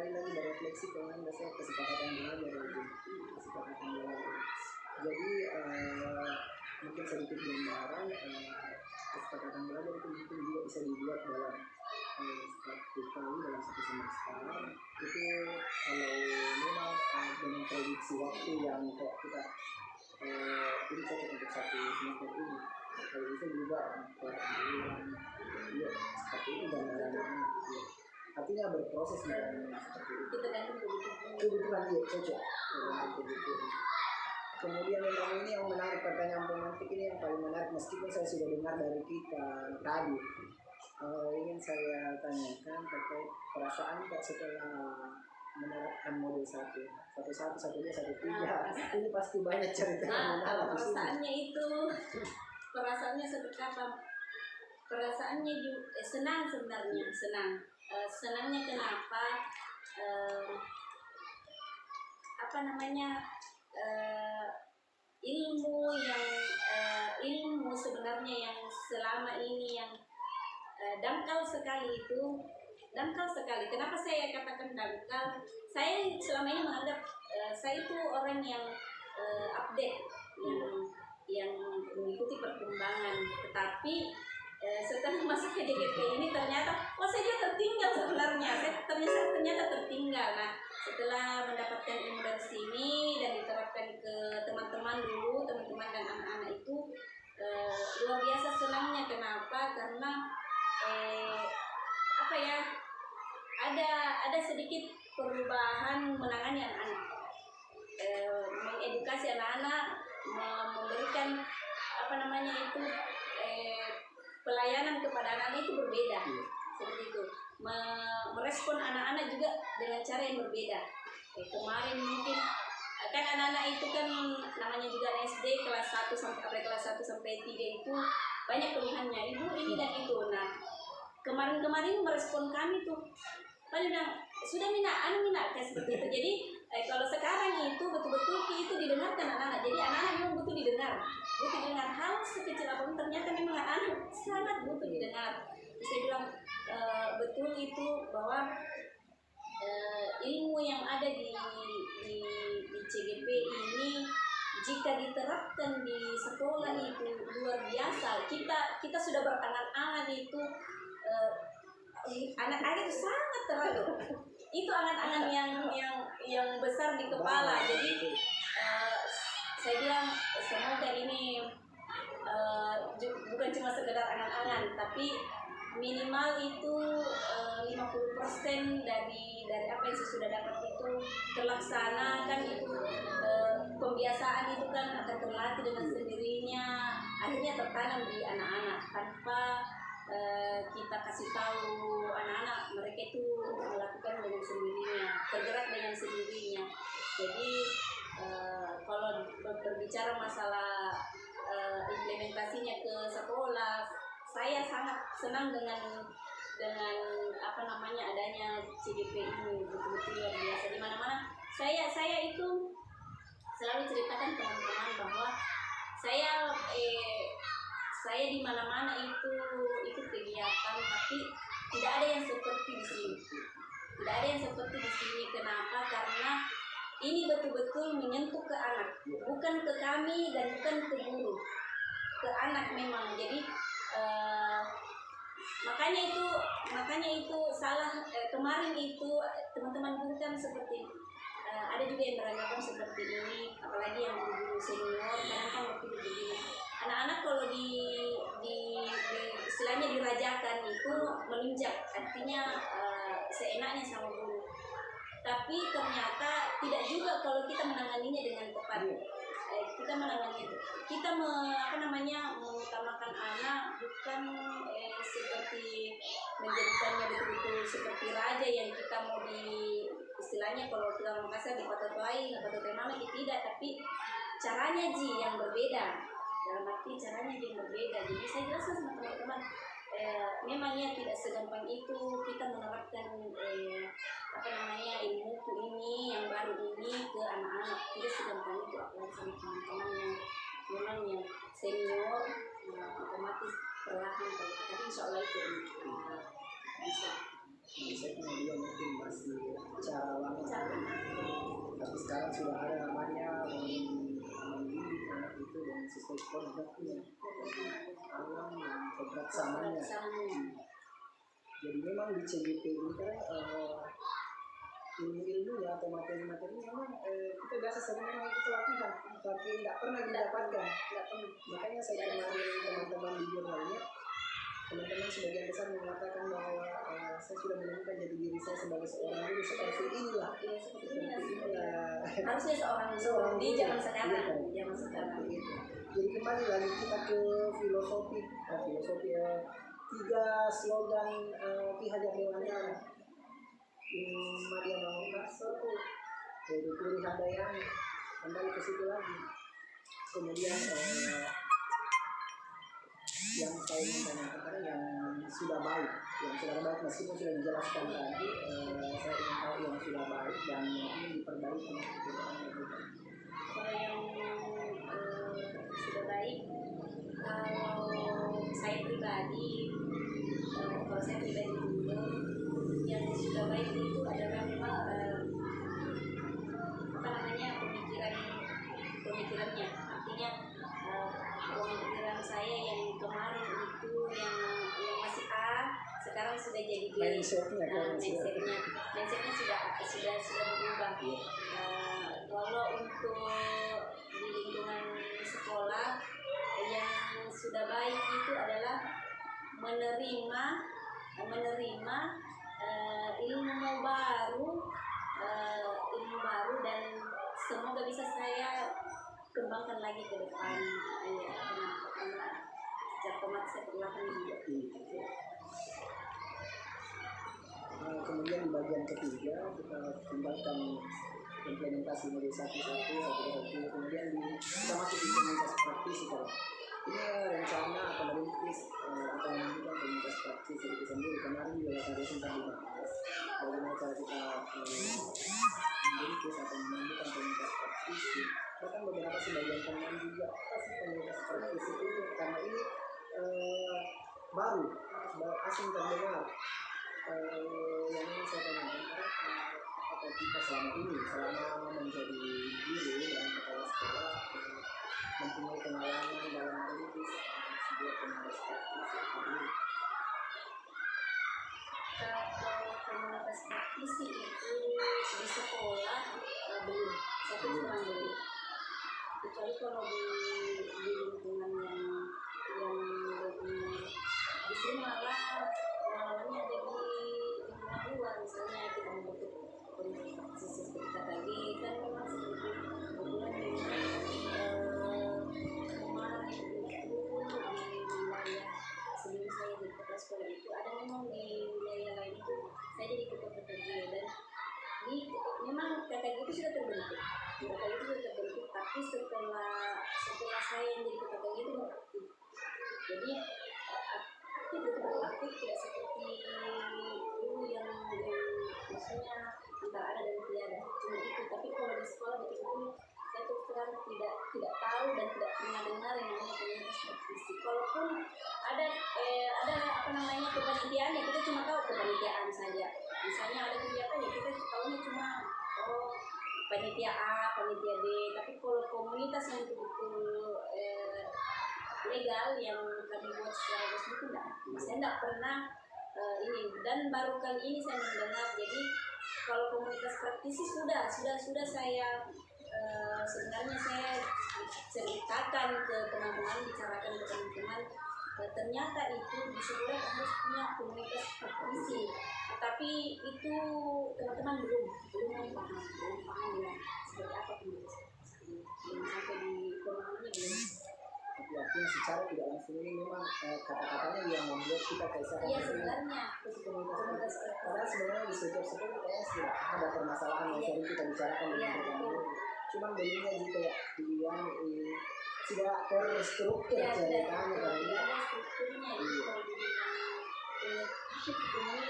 kembali lagi berefleksi dengan dasar kesepakatan belajar. Kesepakatan belajar. Jadi mungkin sedikit gambaran kesepakatan belajar itu mungkin juga bisa dibuat dalam satu kali dalam satu semester. Itu kalau memang dengan prediksi waktu yang kayak kita ini cocok untuk satu semester ini, kalau bisa juga per bulan, ya seperti itu gambarannya. Artinya berproses dengan seperti itu. Kebutuhan dia cocok dengan kebutuhan. Kemudian yang ini yang menarik, pertanyaan pemantik ini yang paling menarik, meskipun saya sudah dengar dari kita tadi. Ingin saya tanyakan terkait perasaan Pak setelah menerapkan modul 1, 1, 1, 1, 2, 1, 3. Ini pasti banyak cerita yang menarik. Perasaannya seperti apa? Perasaannya juga senang sebenarnya, senang. Senangnya kenapa? Ilmu sebenarnya yang selama ini yang dangkal sekali. Kenapa saya katakan dangkal? Saya selama ini menganggap saya itu orang yang update, yang mengikuti perkembangan. Tetapi setelah masuk ke JGP ini ternyata saya juga tertinggal sebenarnya. Ternyata tertinggal. Nah, setelah mendapatkan ilmu dari sini dan diterapkan ke teman-teman dan anak-anak itu luar biasa senangnya. Kenapa? Karena ada sedikit perubahan menangani anak-anak, mengedukasi anak-anak, memberikan pelayanan kepada anak-anak itu berbeda. Seperti itu, merespon anak-anak juga dengan cara yang berbeda. Kemarin mungkin kan anak-anak itu kan namanya juga SD kelas 1 sampai 3 itu banyak keluhannya, ibu ini dan itu. Nah, kemarin merespon kami tuh padahal sudah mina seperti itu. Jadi kalau sekarang itu betul-betul itu didengarkan anak-anak. Jadi anak-anak memang butuh didengar hal sekecil apapun, ternyata memang anak sangat butuh didengar. Saya bilang betul itu bahwa ilmu yang ada di CGP ini jika diterapkan di sekolah itu luar biasa. Kita sudah berangan-angan itu anak-anak itu sangat terlalu. Itu angan-angan yang besar di kepala. Jadi saya bilang semoga ini bukan cuma sekedar angan-angan, tapi minimal itu 50% dari apa yang saya sudah dapat itu terlaksana. Kan itu pembiasaan itu kan akan terlatih dengan sendirinya, akhirnya tertanam di anak-anak tanpa kita kasih tahu anak-anak. Mereka itu melakukan dengan sendirinya, tergerak dengan sendirinya. Jadi kalau berbicara masalah implementasinya ke sekolah, saya sangat senang dengan adanya CGP ini, betul-betul luar biasa. Di mana-mana saya itu selalu ceritakan teman-teman bahwa saya di mana-mana itu ikut kegiatan, tapi tidak ada yang seperti di sini. Kenapa? Karena ini betul-betul menyentuh ke anak, bukan ke kami dan bukan ke guru, ke anak memang. Jadi makanya itu salah. Kemarin itu teman-teman guru kan seperti ada juga yang beranggapan seperti ini, apalagi yang guru senior kadang kan begini. Anak-anak kalau di istilahnya dirajakan itu melunjak, artinya seenaknya sama guru. Tapi ternyata tidak juga kalau kita menanganinya dengan tepat. Kita mengutamakan anak bukan seperti menjadikannya betul-betul seperti raja yang kita mau istilahnya kalau kita orang Makassar dipatuhi tidak, tapi caranya yang berbeda. Dalam arti caranya yang berbeda. Jadi saya jelaskan sama teman-teman, memangnya tidak segampang itu kita menerapkan ilmu ini yang baru ini ke anak-anak. Tidak segampang itu, apalagi sama teman-teman yang memang yang senior, otomatis perlahan, tapi insya Allah itu bisa. mindsetnya dia mungkin masih cara lama, tapi sekarang sudah ada namanya mendidik anak itu dengan sesuai kodratnya, alam yang kodrat samanya. Jadi memang di CGP ini kan ilmu-ilmu ya atau materi-materi memang kita biasa sering memang kita latihan, tapi tidak pernah didapatkan. Makanya saya kemarin teman-teman di jurnalnya, teman-teman sebagian besar mengatakan bahwa saya sudah menemukan jati diri saya sebagai seorang guru seperti inilah. Harusnya seorang di zaman sekarang. Jadi kembali lagi kita ke filosofi 3 slogan Ki Hajar Dewantara. Maria Mangkasa tuh Puri Handayani, kembali ke situ lagi. Kemudian yang saya ingin tanyakan yang sudah baik meskipun sudah dijelaskan tadi, saya ingin tahu yang sudah baik dan yang ingin diperbaiki. Kalau yang sudah baik, kalau saya pribadi dulu, yang sudah baik itu adalah memang pemikirannya, artinya pemikiran saya yang kemarin itu yang masih A sekarang sudah jadi B. Mindsetnya sudah berubah. Kalau untuk di lingkungan sekolah yang sudah baik itu adalah menerima ilmu baru dan semoga bisa saya kembangkan lagi ke depan. Karena sejak kemarin saya perlahan juga. Kemudian di bagian ketiga kita tinggalkan implementasi model 1.1, kemudian kita masuk implementasi praktis sekarang. Ini rencana akan merintis atau menunjukkan implementasi praktis itu sendiri. Kemarin juga tadi sempat dibahas bagaimana cara kita merintis atau menunjukkan implementasi praktis. Bahkan beberapa sebagian teman juga pasti implementasi praktis itu karena ini baru asing terdengar. Yang ingin saya tanyakan, apakah kita selama menjadi guru dan kepala sekolah mempunyai pengalaman dalam merintis sebuah komunitas praktis? Kalau komunitas praktis itu di sekolah belum, saya cuma belum. Kecuali kalau di lingkungan yang justru malah pengalamannya ada di lingkungan luar, misalnya kita membentuk komunitas praktis seperti tadi kan memang seperti kebetulan kemarin itu di wilayah sebelum saya jadi kepala sekolah itu ada memang di wilayah lain itu saya jadi ketua KKG dan memang KKG itu sudah terbentuk. Tapi setelah saya yang jadi ketua KKG itu aktif. Jadi aktif tidak seperti dulu yang maksudnya antara ada dan tiada cuma itu. Tapi kalau di sekolah betul-betul saya terus terang tidak tahu dan tidak pernah dengar yang namanya komunitas praktisi. Kalaupun ada kepanitiaan ya kita cuma tahu kepanitiaan saja. Misalnya ada kegiatan ya kita tahunya cuma panitia A, panitia B. Tapi kalau komunitas yang betul-betul legal yang kami buat secara resmi itu saya tidak pernah ini. Dan baru kali ini saya mendengar. Jadi kalau komunitas praktisi sudah saya sebenarnya saya ceritakan ke teman-teman, bicarakan ke teman-teman, ternyata itu di sekolah harus punya komunitas praktisi. Tapi itu teman-teman belum paham ya seperti apa komunitas praktisi. Belum sampai di pemahamannya belum. Tapi artinya secara tidak langsung ini memang kata-katanya yang membuat kita kayak iya sebenarnya komunitas padahal sebenarnya di setiap sekolah tidak ada permasalahan yang sering kita bicarakan dengan teman-teman. Cuman jadinya gitu ya yang tidak terstruktur ceritanya karena ada strukturnya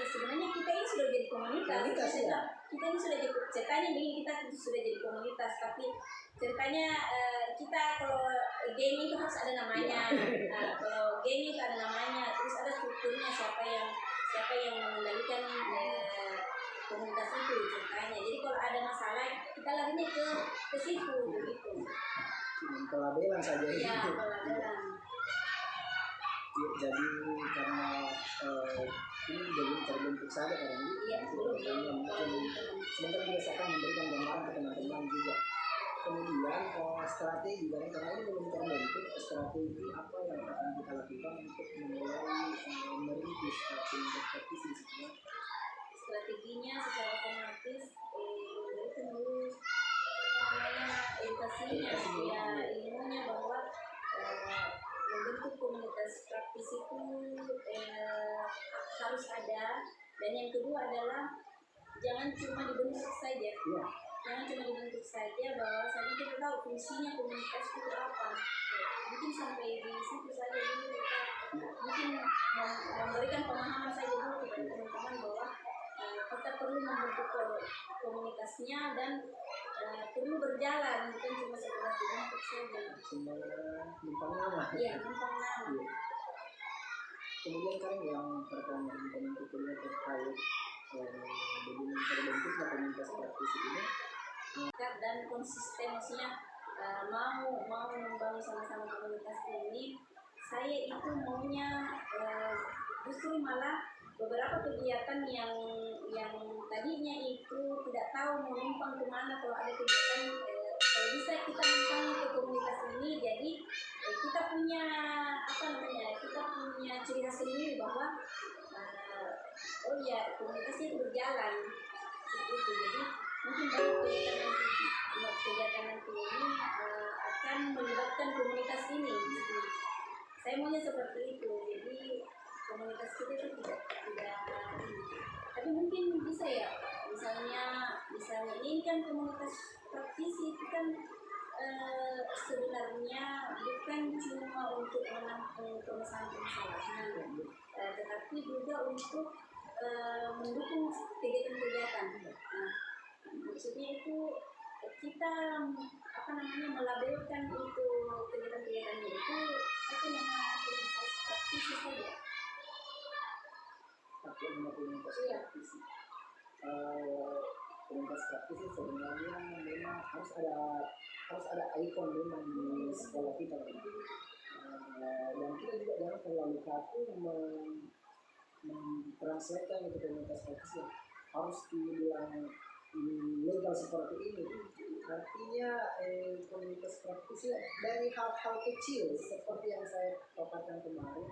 sebenarnya kita ini sudah jadi komunitas ya. Kita ini sudah jadi ceritanya begini, kita sudah jadi komunitas tapi ceritanya kita kalau game itu harus ada namanya. Kalau game itu ada namanya terus ada strukturnya siapa yang siapa yang mengendalikan komunitas itu ceritanya. Jadi kalau ada masalah kita larinya ke situ begitu. Pelabelan saja Ya, itu. pelabelan. Ya, jadi karena ini belum terbentuk saja kan ini. Iya, belum. Mungkin sebentar biasakan memberikan gambaran ke teman-teman juga. Kemudian strategi karena ini belum terbentuk, strategi apa yang akan kita lakukan untuk memulai merintis komunitas praktisi di sana. Strateginya secara otomatis memberikan dulu apa namanya edukasinya, ya ilmunya bahwa membentuk komunitas praktisi itu harus ada, dan yang kedua adalah jangan cuma dibentuk saja. Iya. Jangan cuma dibentuk saja, bahwasanya kita tahu fungsinya komunitas itu apa. Mungkin sampai di situ saja dulu kita mungkin memberikan pemahaman saja dulu kepada teman-teman bahwa kita perlu membentuk komunitasnya dan perlu berjalan, bukan cuma sekedar dibentuk saja. Cuma numpang nama. Iya, numpang nama. Iya. Kemudian kan yang pertama teman-teman kedua terkait bagaimana terbentuknya komunitas praktisi ini dan konsisten, maksudnya mau membangun sama-sama komunitas ini. Saya itu maunya justru malah beberapa kegiatan yang tadinya itu tidak tahu mau numpang kemana kalau ada kegiatan, kalau bisa kita numpang ke komunitas ini, jadi kita punya apa namanya, kita punya ciri khas sendiri bahwa oh ya komunitasnya itu berjalan seperti itu. Jadi mungkin banyak kegiatan nanti ini akan melibatkan komunitas ini. Jadi, saya maunya seperti itu. Jadi komunitas kita itu tidak tapi mungkin bisa ya, misalnya ini kan komunitas praktisi itu kan sebenarnya bukan cuma untuk menampung permasalahan-permasalahan, tetapi juga untuk mendukung kegiatan-kegiatan. Nah, maksudnya itu kita apa namanya melabelkan itu kegiatan-kegiatannya itu apa namanya komunitas praktisi saja. pakai nama komunitas praktisi. Komunitas praktisi sebenarnya memang harus ada ikon memang di sekolah kita kan. Dan kita juga jangan terlalu kaku mentranslatekan itu komunitas praktisi harus dibilang legal seperti ini. Artinya komunitas praktisi dari hal-hal kecil seperti yang saya paparkan kemarin,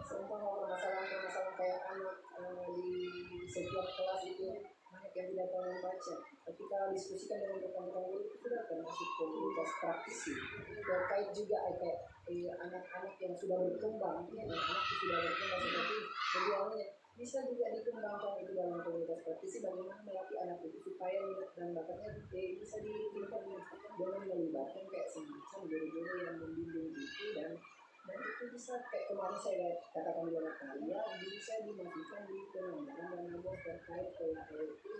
seumpama permasalahan kayak anak di setiap kelas itu banyak yang tidak tahu membaca. Ketika diskusikan dengan rekan-rekan guru itu sudah termasuk komunitas praktisi. Terkait juga kayak anak-anak yang sudah berkembang, anak-anak yang sudah berkembang seperti keduanya bisa juga dikembangkan itu dalam komunitas praktisi, bagaimana melatih anak itu supaya minat dan bakatnya bisa ditingkatkan dengan melibatkan kayak semacam guru-guru yang membimbing itu dan itu bisa kayak kemarin saya katakan di anak kalian bisa dimasukkan di penanggalan dan membuat terkait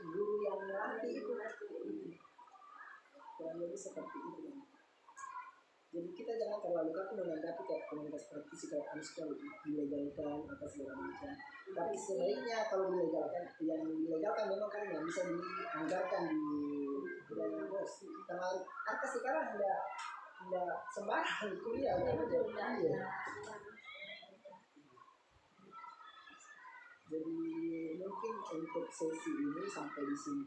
guru yang melatih itu kurang lebih seperti itu. Jadi kita jangan terlalu kaku menanggapi kayak komunitas praktisi kayak harus dilegalkan atau segala macam. Tapi sebaiknya kalau dilegalkan, yang dilegalkan memang kan yang bisa dianggarkan di dana bos. Karena atas sekarang tidak sembarang kuliah kan jadi. Jadi mungkin untuk sesi ini sampai di sini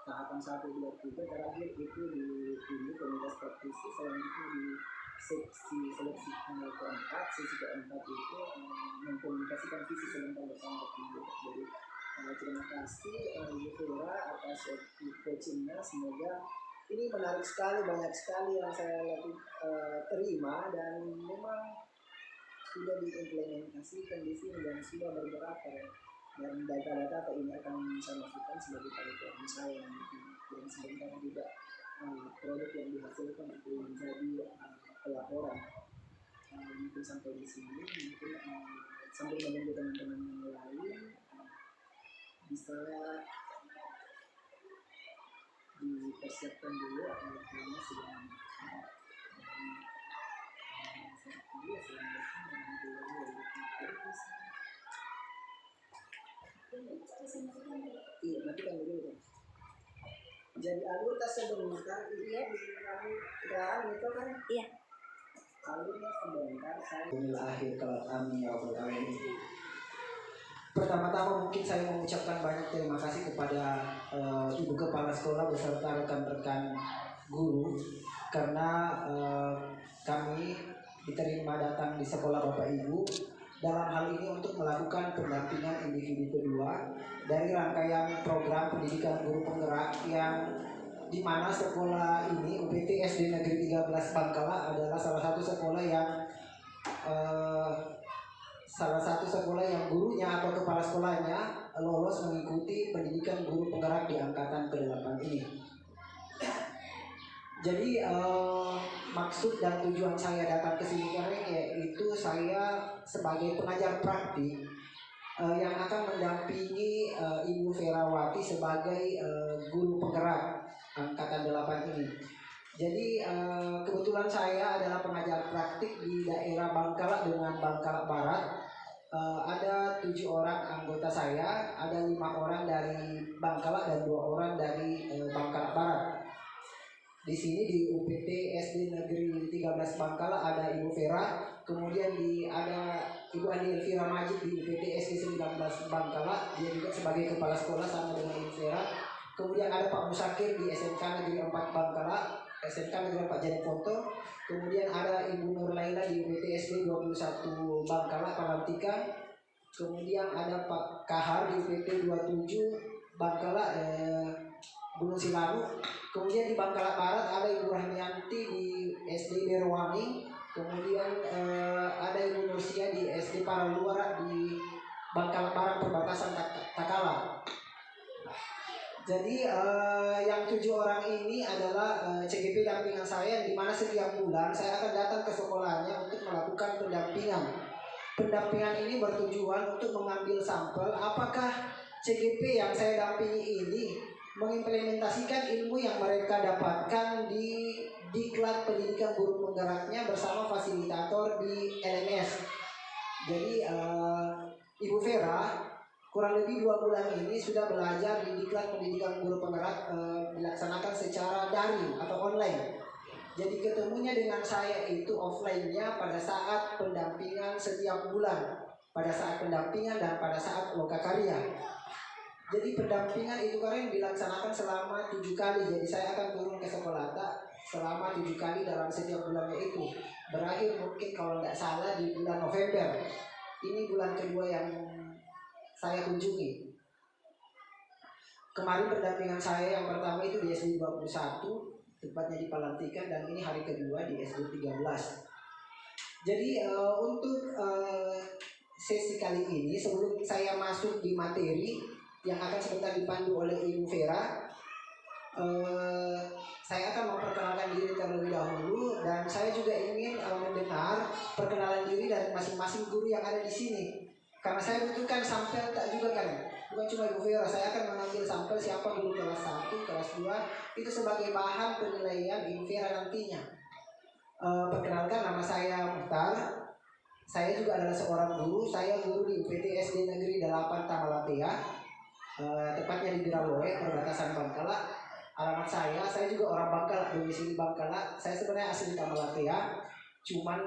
tahapan 1, 2, 3 terakhir itu di ini komunitas praktisi, selanjutnya di seleksi keempat, sesi keempat itu mengkomunikasikan visi sebentar bersama teman. Jadi terima kasih Ibu Fira atas coachingnya, semoga ini menarik sekali, banyak sekali yang saya terima dan memang sudah diimplementasikan di sini dan sudah bergerak dan data-data ini akan saya masukkan sebagai curriculum saya dan sebentar juga produk yang dihasilkan itu menjadi pelaporan. Mungkin sampai di sini, mungkin sambil menunggu teman-teman yang lain bisa dipersiapkan dulu karena sedang Iya, matikan dulu. Jadi anggota sebentar iya dan itu kan Iya. alurnya sebentar saya akhir kelas amin ya rabbal alamin. Pertama-tama mungkin saya mengucapkan banyak terima kasih kepada Ibu Kepala Sekolah beserta rekan-rekan guru karena kami diterima datang di sekolah Bapak Ibu dalam hal ini untuk melakukan pendampingan individu kedua dari rangkaian program pendidikan guru penggerak yang di mana sekolah ini UPT SD Negeri 13 Bangkala adalah salah satu sekolah yang gurunya atau kepala sekolahnya lolos mengikuti pendidikan guru penggerak di angkatan ke-8 ini. Jadi maksud dan tujuan saya datang ke sini yaitu saya sebagai pengajar praktik yang akan mendampingi Ibu Ferawati sebagai guru penggerak angkatan 8 ini. Jadi kebetulan saya adalah pengajar praktik di daerah Bangkala dengan Bangkala Barat. Ada 7 orang anggota saya, ada 5 orang dari Bangkala dan 2 orang dari Bangkala Barat. Di sini di UPT SD Negeri 13 Bangkala ada Ibu Vera, kemudian ada Ibu Andi Elvira Majid di UPT SD 19 Bangkala, dia juga sebagai kepala sekolah sama dengan Ibu Vera. Kemudian ada Pak Musakir di SMK Negeri 4 Bangkala, SMK Negeri 4 Janeponto. Kemudian ada Ibu Nur Laila di UPT SD 21 Bangkala Palantika. Kemudian ada Pak Kahar di UPT 27 Bangkala Gunung Silaru. Kemudian di Bangkala Barat ada Ibu Rahmianti di SD Berwangi. Kemudian ada Ibu Nursia di SD Paraluara di Bangkala Barat perbatasan Takala. Jadi yang 7 orang ini adalah CGP dampingan saya, di mana setiap bulan saya akan datang ke sekolahnya untuk melakukan pendampingan. Pendampingan ini bertujuan untuk mengambil sampel apakah CGP yang saya dampingi ini mengimplementasikan ilmu yang mereka dapatkan di diklat pendidikan guru penggeraknya bersama fasilitator di LMS. Jadi Ibu Vera kurang lebih 2 bulan ini sudah belajar di diklat pendidikan guru penggerak dilaksanakan secara daring atau online. Jadi ketemunya dengan saya itu offline-nya pada saat pendampingan setiap bulan, pada saat pendampingan dan pada saat lokakarya. Jadi pendampingan itu kemarin dilaksanakan selama 7 kali. Jadi saya akan turun ke sekolah selama 7 kali dalam setiap bulannya itu. Berakhir mungkin kalau tidak salah di bulan November. Ini bulan kedua yang saya kunjungi. Kemarin pendampingan saya yang pertama itu di SD 21, tepatnya di Palantikan, dan ini hari kedua di SD 13. Jadi untuk sesi kali ini sebelum saya masuk di materi yang akan sebentar dipandu oleh Ibu Vera, saya akan memperkenalkan diri terlebih dahulu, dan saya juga ingin mendengar perkenalan diri dari masing-masing guru yang ada di sini. Karena saya butuhkan sampel tak juga kan, bukan cuma Ibu Vera, saya akan mengambil sampel siapa guru kelas 1, kelas 2, itu sebagai bahan penilaian Ibu Vera nantinya. Perkenalkan, nama saya Muhtar. Saya juga adalah seorang guru, saya guru di UPT SD Negeri 8 Tamalatea, tepatnya di Biraloe, perbatasan Bangkala. Alamat saya juga orang Bangkala, domisili Bangkala. Saya sebenarnya asli Tamalatea, cuman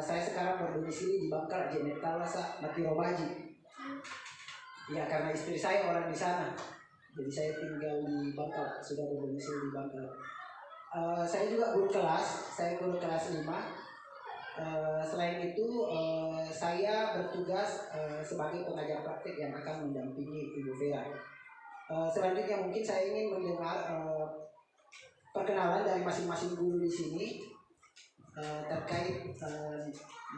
saya sekarang berdomisili di Bangkala, Jenetalasa, Matirobaji. Ya, karena istri saya orang di sana, jadi saya tinggal di Bangkala, sudah berdomisili di Bangkala. Saya juga guru kelas, saya guru kelas 5. Selain itu saya bertugas sebagai pengajar praktik yang akan mendampingi Ibu Vera. Selanjutnya mungkin saya ingin mendengar perkenalan dari masing-masing guru di sini terkait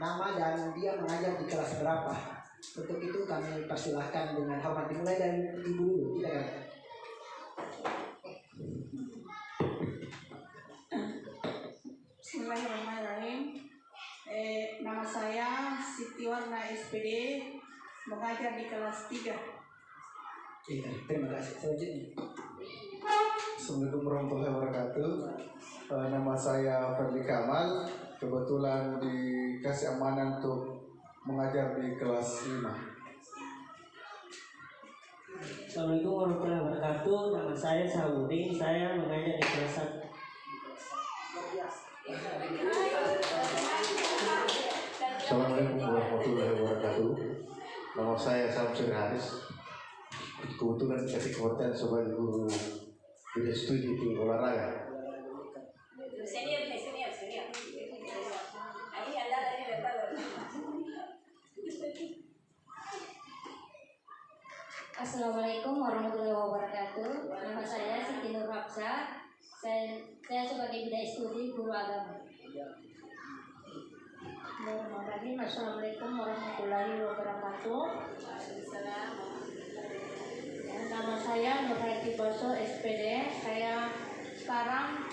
nama dan dia mengajar di kelas berapa. Untuk itu kami persilahkan dengan hormat, dimulai dari Ibu dulu, tidak kan? Bismillahirrahmanirrahim. Nama saya Siti Warna SPD, mengajar di kelas 3. Iya, terima kasih. Selanjutnya. Assalamualaikum warahmatullahi wabarakatuh. Nama saya Fadli Kamal, kebetulan dikasih amanah untuk mengajar di kelas 5. Assalamualaikum warahmatullahi wabarakatuh. Nama saya Saudin. Saya mengajar di kelas 1. Assalamualaikum warahmatullahi wabarakatuh. Nama saya Samsir Haris. Kebetulan dikasih kepercayaan sebagai guru bidang studi di olahraga. Senior. Ini anda tadi berapa? Assalamualaikum warahmatullahi wabarakatuh. Nama saya Siti Nur Hafsah. Saya sebagai bidang studi guru agama. Bismillahirrahmanirrahim. Assalamualaikum warahmatullahi wabarakatuh. Nama saya Nurhati Boso SPD. Saya sekarang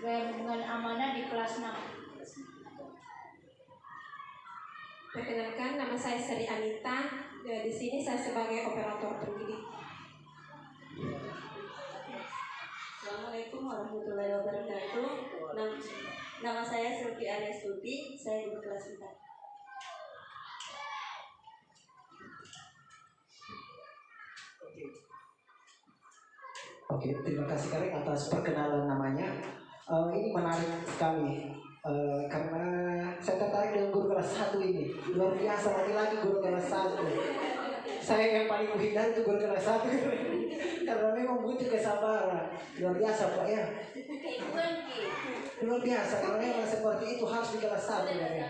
berhubungan amanah di kelas 6. Perkenalkan, nama saya Sri Anita. Di sini saya sebagai operator pendidik. Assalamualaikum warahmatullahi wabarakatuh. Nama saya Sylvi alias Tuti. Saya guru kelas 4. Oke, terima kasih Karek atas perkenalan namanya. Ini menarik sekali karena saya tertarik dengan guru kelas 1 ini. Luar biasa, lagi-lagi guru kelas 1. Saya yang paling menghindar itu guru kelas 1 karena memang butuh kesabaran. Luar biasa Pak ya. Luar biasa, karena memang seperti itu harus di kelas 1 ya.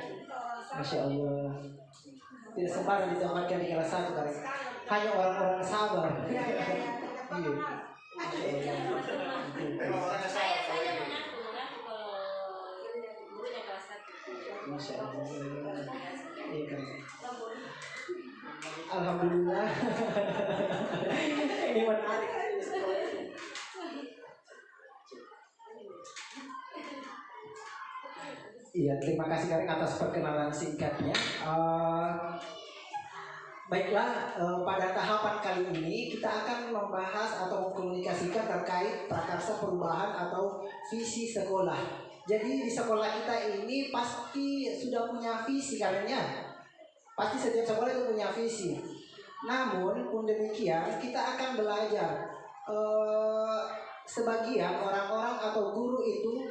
Masya Allah. Tidak sembarang ditempatkan di kelas 1 Karek. Hanya orang-orang sabar. Iya. Saya mengaku kalau gurunya kelas 1. Masya Allah. Iya kan. Alhamdulillah. Ini menarik. Iya, terima kasih Kareng atas perkenalan singkatnya. Baiklah, pada tahapan kali ini kita akan membahas atau mengkomunikasikan terkait prakarsa perubahan atau visi sekolah. Jadi di sekolah kita ini pasti sudah punya visi kalian. Pasti setiap sekolah itu punya visi. Namun pun demikian kita akan belajar sebagian orang-orang atau guru itu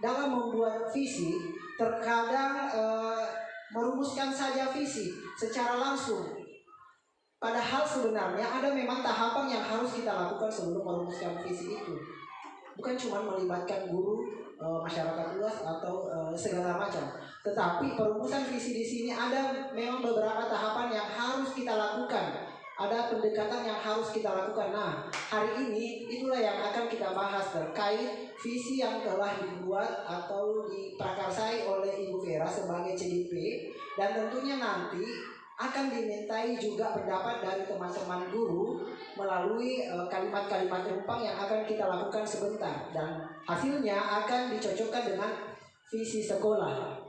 dalam membuat visi terkadang merumuskan saja visi secara langsung. Padahal sebenarnya ada memang tahapan yang harus kita lakukan sebelum merumuskan visi itu. Bukan cuma melibatkan guru, masyarakat luas atau segala macam. Tetapi perumusan visi di sini ada memang beberapa tahapan yang harus kita lakukan. Ada pendekatan yang harus kita lakukan. Nah, hari ini itulah yang akan kita bahas terkait visi yang telah dibuat atau diprakarsai oleh Ibu Vera sebagai CDP, dan tentunya nanti akan dimintai juga pendapat dari teman-teman guru melalui kalimat-kalimat rumpang yang akan kita lakukan sebentar, dan hasilnya akan dicocokkan dengan visi sekolah.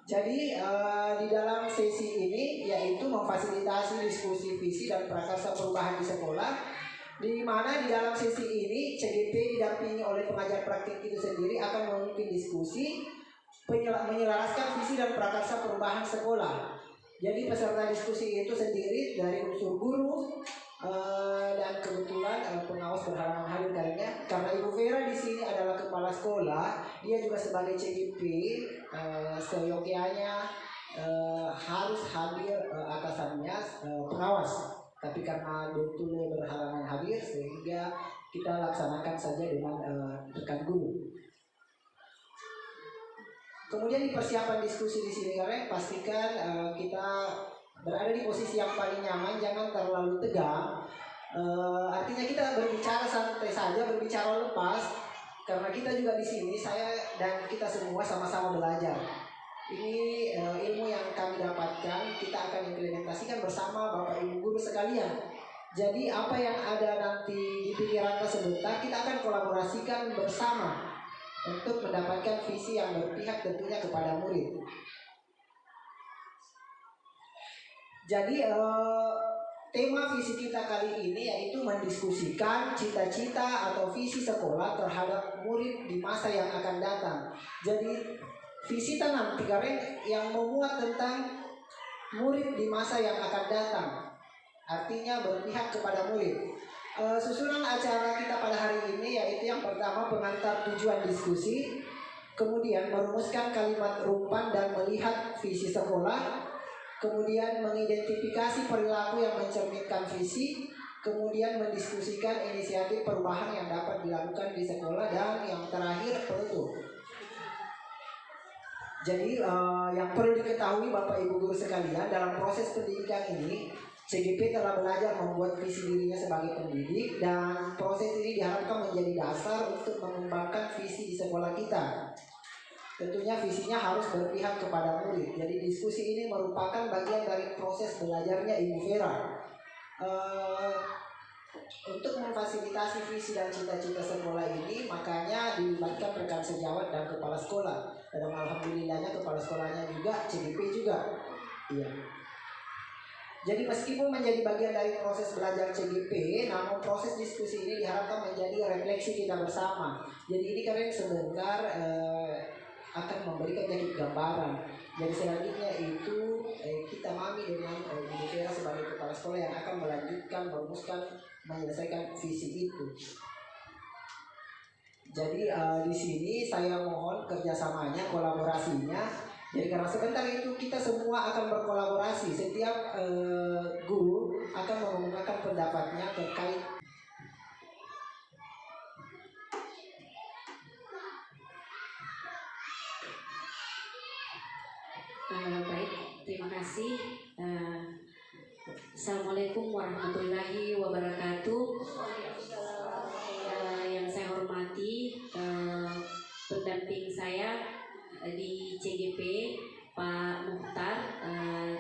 Jadi di dalam sesi ini yaitu memfasilitasi diskusi visi dan prakarsa perubahan di sekolah, di mana di dalam sesi ini CDP didampingi oleh pengajar praktik itu sendiri akan memimpin diskusi menyelaraskan visi dan prakarsa perubahan sekolah. Jadi peserta diskusi itu sendiri dari unsur guru dan kebetulan pengawas berhalangan hadir karena Ibu Vera di sini adalah kepala sekolah, dia juga sebagai CGP seyogyanya harus hadir atasannya pengawas. Tapi karena Dr. berhalangan hadir sehingga kita laksanakan saja dengan rekan guru. Kemudian di persiapan diskusi di sini kalian pastikan kita berada di posisi yang paling nyaman, jangan terlalu tegang. Artinya kita berbicara santai saja, berbicara lepas, karena kita juga di sini, saya dan kita semua sama-sama belajar. Ini ilmu yang kami dapatkan, kita akan implementasikan bersama Bapak Ibu guru sekalian. Jadi apa yang ada nanti di pikiran sebentar, kita akan kolaborasikan bersama untuk mendapatkan visi yang berpihak tentunya kepada murid. Jadi tema visi kita kali ini yaitu mendiskusikan cita-cita atau visi sekolah terhadap murid di masa yang akan datang. Jadi visi tanam 3 yang memuat tentang murid di masa yang akan datang. artinya berpihak kepada murid. Susunan acara kita pada hari ini yaitu yang pertama pengantar tujuan diskusi, kemudian merumuskan kalimat rumpan dan melihat visi sekolah, kemudian mengidentifikasi perilaku yang mencerminkan visi, kemudian mendiskusikan inisiatif perubahan yang dapat dilakukan di sekolah, dan yang terakhir penutup. Jadi yang perlu diketahui Bapak Ibu guru sekalian, dalam proses pendidikan ini CGP telah belajar membuat visi dirinya sebagai pendidik, dan proses ini diharapkan menjadi dasar untuk mengembangkan visi di sekolah kita. Tentunya visinya harus berpihak kepada murid. Jadi diskusi ini merupakan bagian dari proses belajarnya Ibu Vera. Untuk memfasilitasi visi dan cita-cita sekolah ini, makanya dilibatkan rekan sejawat dan kepala sekolah. Dan alhamdulillahnya kepala sekolahnya juga CGP juga. Iya. Jadi meskipun menjadi bagian dari proses belajar CGP, namun proses diskusi ini diharapkan menjadi refleksi kita bersama. Jadi ini kalian sebentar akan memberikan sedikit gambaran. Jadi selanjutnya itu kita mami dengan Ibu Vera sebagai kepala sekolah yang akan melanjutkan, merumuskan, menyelesaikan visi itu. Jadi di sini saya mohon kerjasamanya, kolaborasinya. Jadi karena sebentar itu kita semua akan berkolaborasi. Setiap guru akan mengungkapkan pendapatnya terkait. Baik, terima kasih. Assalamualaikum warahmatullahi wabarakatuh. Yang saya hormati pendamping saya di CGP, Pak Muhtar.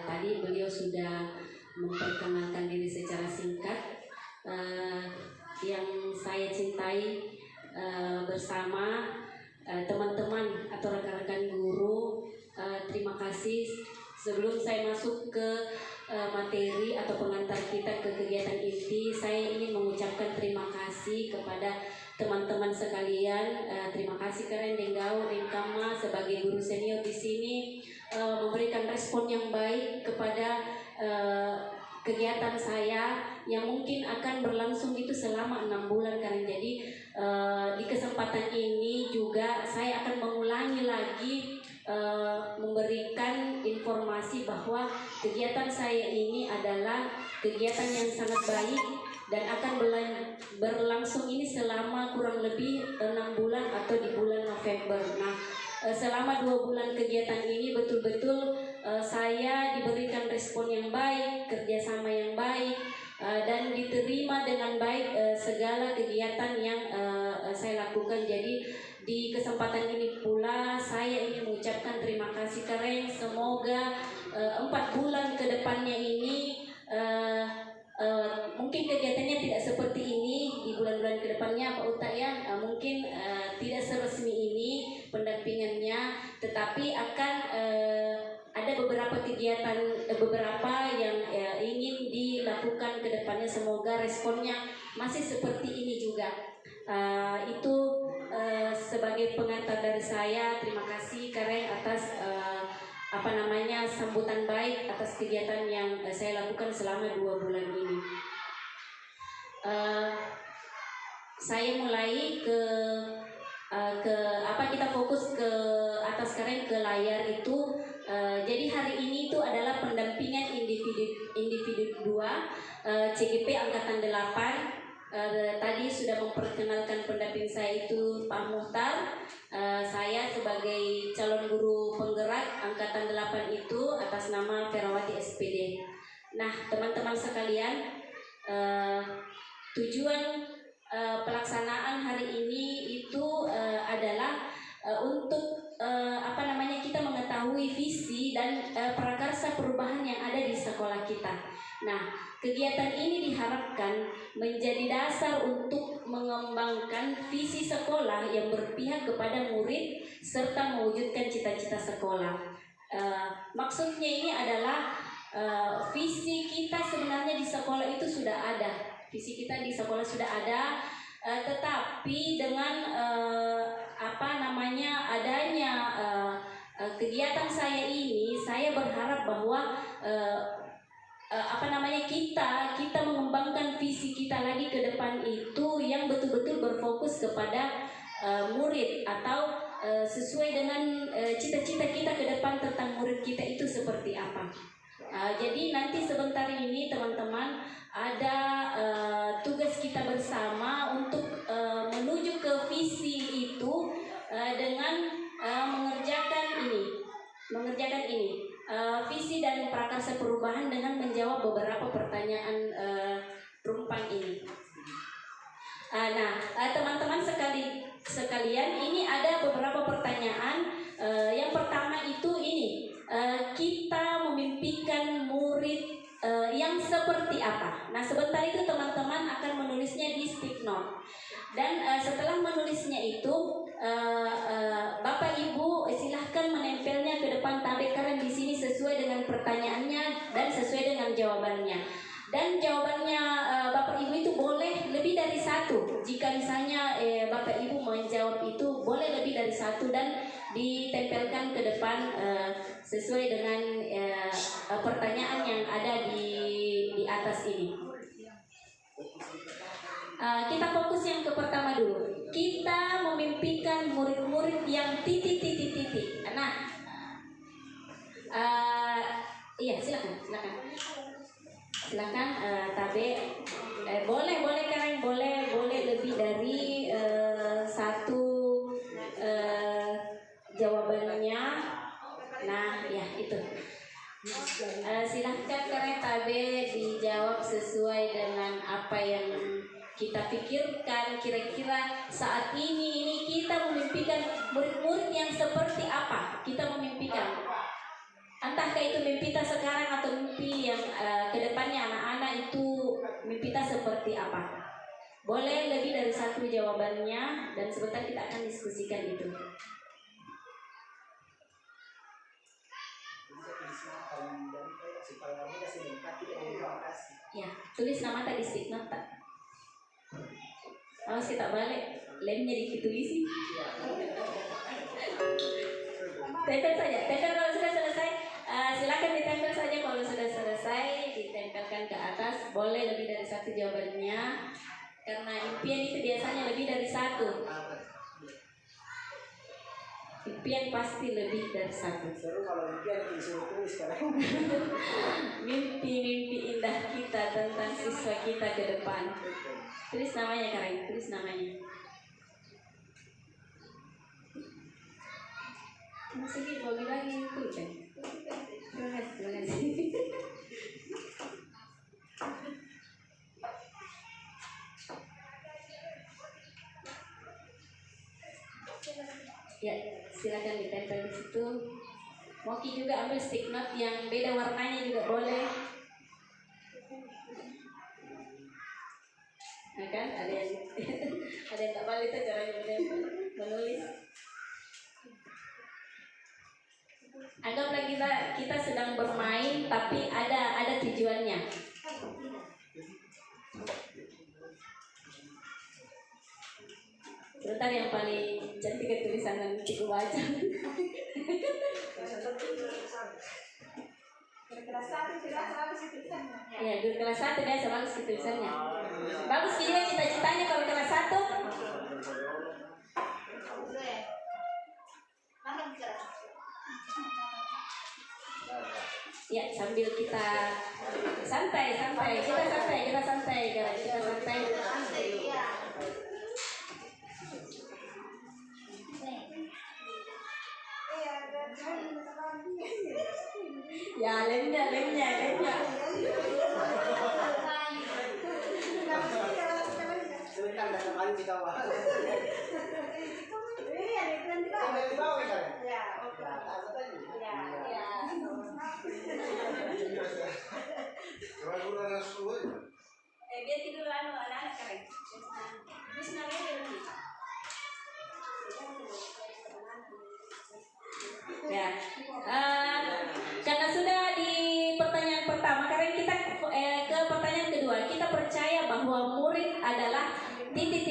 Tadi beliau sudah memperkenalkan diri secara singkat. Yang saya cintai bersama teman-teman atau rekan-rekan guru, terima kasih. Sebelum saya masuk ke materi atau pengantar kita ke kegiatan inti, saya ingin mengucapkan terima kasih kepada teman-teman sekalian. Terima kasih karena Denggau Ringkama sebagai guru senior di sini memberikan respon yang baik kepada kegiatan saya yang mungkin akan berlangsung itu selama 6 bulan kan. Jadi di kesempatan ini juga saya akan mengulangi lagi memberikan informasi bahwa kegiatan saya ini adalah kegiatan yang sangat baik dan akan berlangsung ini selama kurang lebih 6 bulan atau di bulan November. Nah, selama 2 bulan kegiatan ini betul-betul saya diberikan respon yang baik, kerjasama yang baik, dan diterima dengan baik segala kegiatan yang saya lakukan. Jadi di kesempatan ini pula saya ingin mengucapkan terima kasih Karen. Semoga 4 bulan ke depannya ini mungkin kegiatannya tidak seperti ini di bulan-bulan ke depannya Pak Uta ya. Mungkin tidak seresmi ini pendampingannya, tetapi akan ada beberapa kegiatan yang ingin dilakukan ke depannya. Semoga responnya masih seperti ini juga. Itu sebagai pengantar dari saya. Terima kasih Karen atas sambutan baik atas kegiatan yang saya lakukan selama 2 bulan ini. Saya mulai kita fokus ke atas Karen, ke layar itu. Jadi hari ini itu adalah pendampingan individu 2 CGP angkatan 8. Tadi sudah memperkenalkan pendamping saya itu Pak Muhtar. Saya sebagai calon guru penggerak angkatan 8 itu atas nama Ferawati SPD. Nah, teman-teman sekalian, tujuan pelaksanaan hari ini itu adalah untuk kita mengetahui visi dan prakarsa perubahan yang ada di sekolah kita. Nah, kegiatan ini diharapkan menjadi dasar untuk mengembangkan visi sekolah yang berpihak kepada murid serta mewujudkan cita-cita sekolah. Maksudnya ini adalah visi kita sebenarnya di sekolah itu sudah ada. Visi kita di sekolah sudah ada, tetapi dengan adanya kegiatan saya ini, saya berharap bahwa kita mengembangkan visi kita lagi ke depan itu yang betul-betul berfokus kepada murid atau sesuai dengan cita-cita kita ke depan tentang murid kita itu seperti apa. Jadi nanti sebentar ini teman-teman ada tugas kita bersama untuk menuju ke visi itu dengan mengerjakan ini visi dan prakarsa perubahan dengan menjawab beberapa pertanyaan rumpang ini. Nah, teman-teman sekalian, ini ada beberapa pertanyaan. Yang pertama itu ini, kita memimpikan murid yang seperti apa? Nah, sebentar itu teman-teman akan menulisnya di stick note. Dan setelah menulisnya itu, Bapak Ibu silahkan menempelnya ke depan tabel karena di sini sesuai dengan pertanyaannya dan sesuai dengan jawabannya. Dan jawabannya Bapak Ibu itu boleh lebih dari satu. Jika misalnya Bapak Ibu menjawab itu boleh lebih dari satu dan ditempelkan ke depan sesuai dengan pertanyaan yang ada di atas ini. Kita fokus yang ke pertama dulu. Kita memimpikan murid-murid yang titik. Nah, iya silakan. Silakan Tabe. Boleh kalian boleh lebih dari satu jawabannya. Nah, ya itu. Silahkan kalian Tabe dijawab sesuai dengan apa yang kita pikirkan. Kira-kira saat ini kita memimpikan murid-murid yang seperti apa? Kita memimpikan, entahkah itu mimpi kita sekarang atau mimpi yang kedepannya anak-anak itu mimpi kita seperti apa? Boleh lebih dari satu jawabannya dan sebentar kita akan diskusikan itu. Ya, tulis nama tadi stick note tak? Awas kita balik, lemnya dikit tulisi. Tempel saja, kalau sudah selesai. Silakan ditempel saja kalau sudah selesai, ditempelkan ke atas. Boleh lebih dari satu jawabannya, karena impian itu biasanya lebih dari satu. Impian pasti lebih dari satu. Seru kalau impian disuruh tulis sekarang. Mimpi-mimpi indah kita tentang siswa kita ke depan. Tulis namanya Karen, tulis namanya. Masih dibagi lagi itu kan? Terima kasih. Ya, silakan ditempel di situ. Moki juga ambil stick note yang beda warnanya juga boleh. Nah kan, ada yang tak balik itu caranya menulis. Anggaplah kita sedang bermain tapi ada tujuannya. Sebentar yang paling cantik tulisan yang aku baca. Ya, guru kelas 1 biasa bagus tulisannya. Bagus juga cita-citanya kalau kelas 1. Ya, sambil kita santai. Kita santai. Ya, lemnya. Sebentar, datang kali kita bahas. Biar tidur anak-anak keren. Terus namanya lebih. Ya, karena sudah di pertanyaan pertama, karena kita ke pertanyaan kedua, kita percaya bahwa murid adalah titik.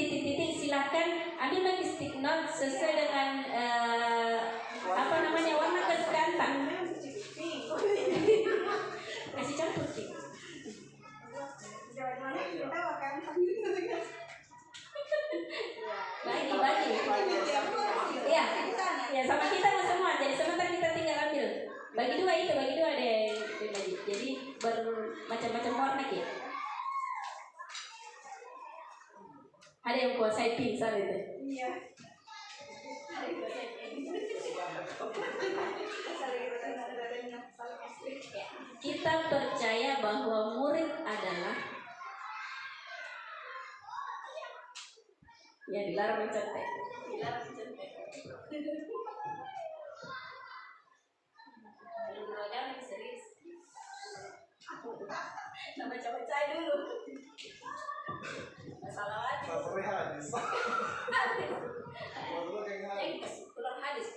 Silahkan ambil lagi stick note sesuai dengan warna kesukaan tak? Kasih campur sih. dibagi. Iya, ya sama kita semua. Jadi sebentar kita tinggal ambil. Bagi dua deh dibagi. Jadi bermacam-macam warna ya. Ada yang kuasai pinsar itu. Iya. Kita percaya bahwa murid adalah ya dilarang mencontek. Jangan serius. Nama baca dulu. Masalah lagi. Ulang hadis.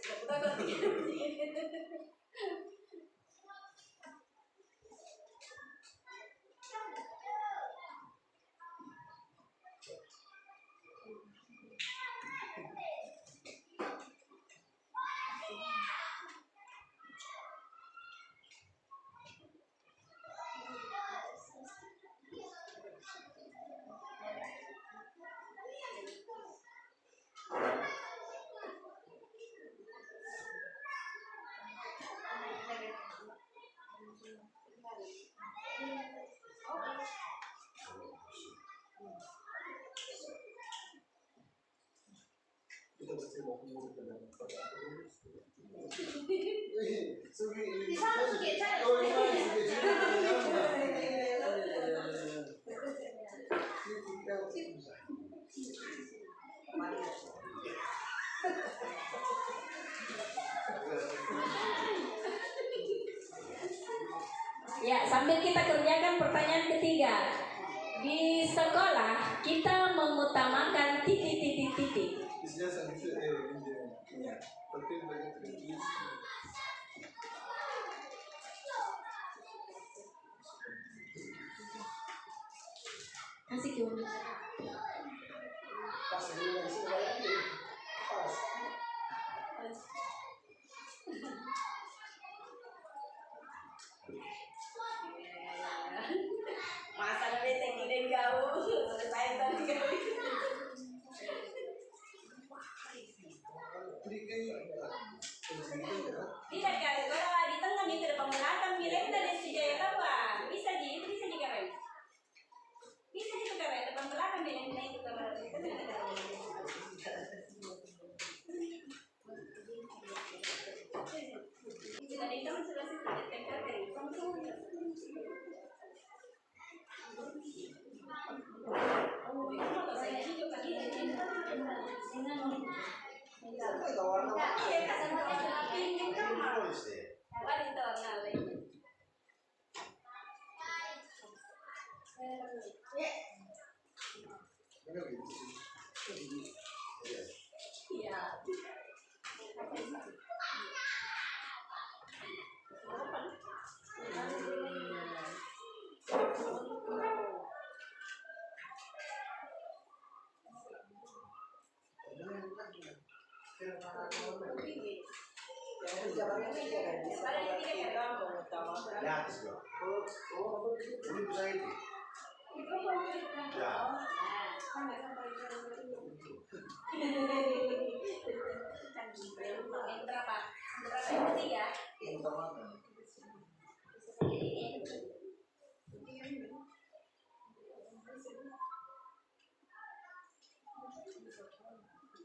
Ya, sambil kita kerjakan pertanyaan ketiga. Di sekolah kita mengutamakan titik. Kasih ke masa ada teknik jauh saya tadi tidak kan kalau di tengah itu depan belakang milik dari sejaya kawan bisa keren bisa keren depan belakang milik itu kamar itu sudah di kamar sudah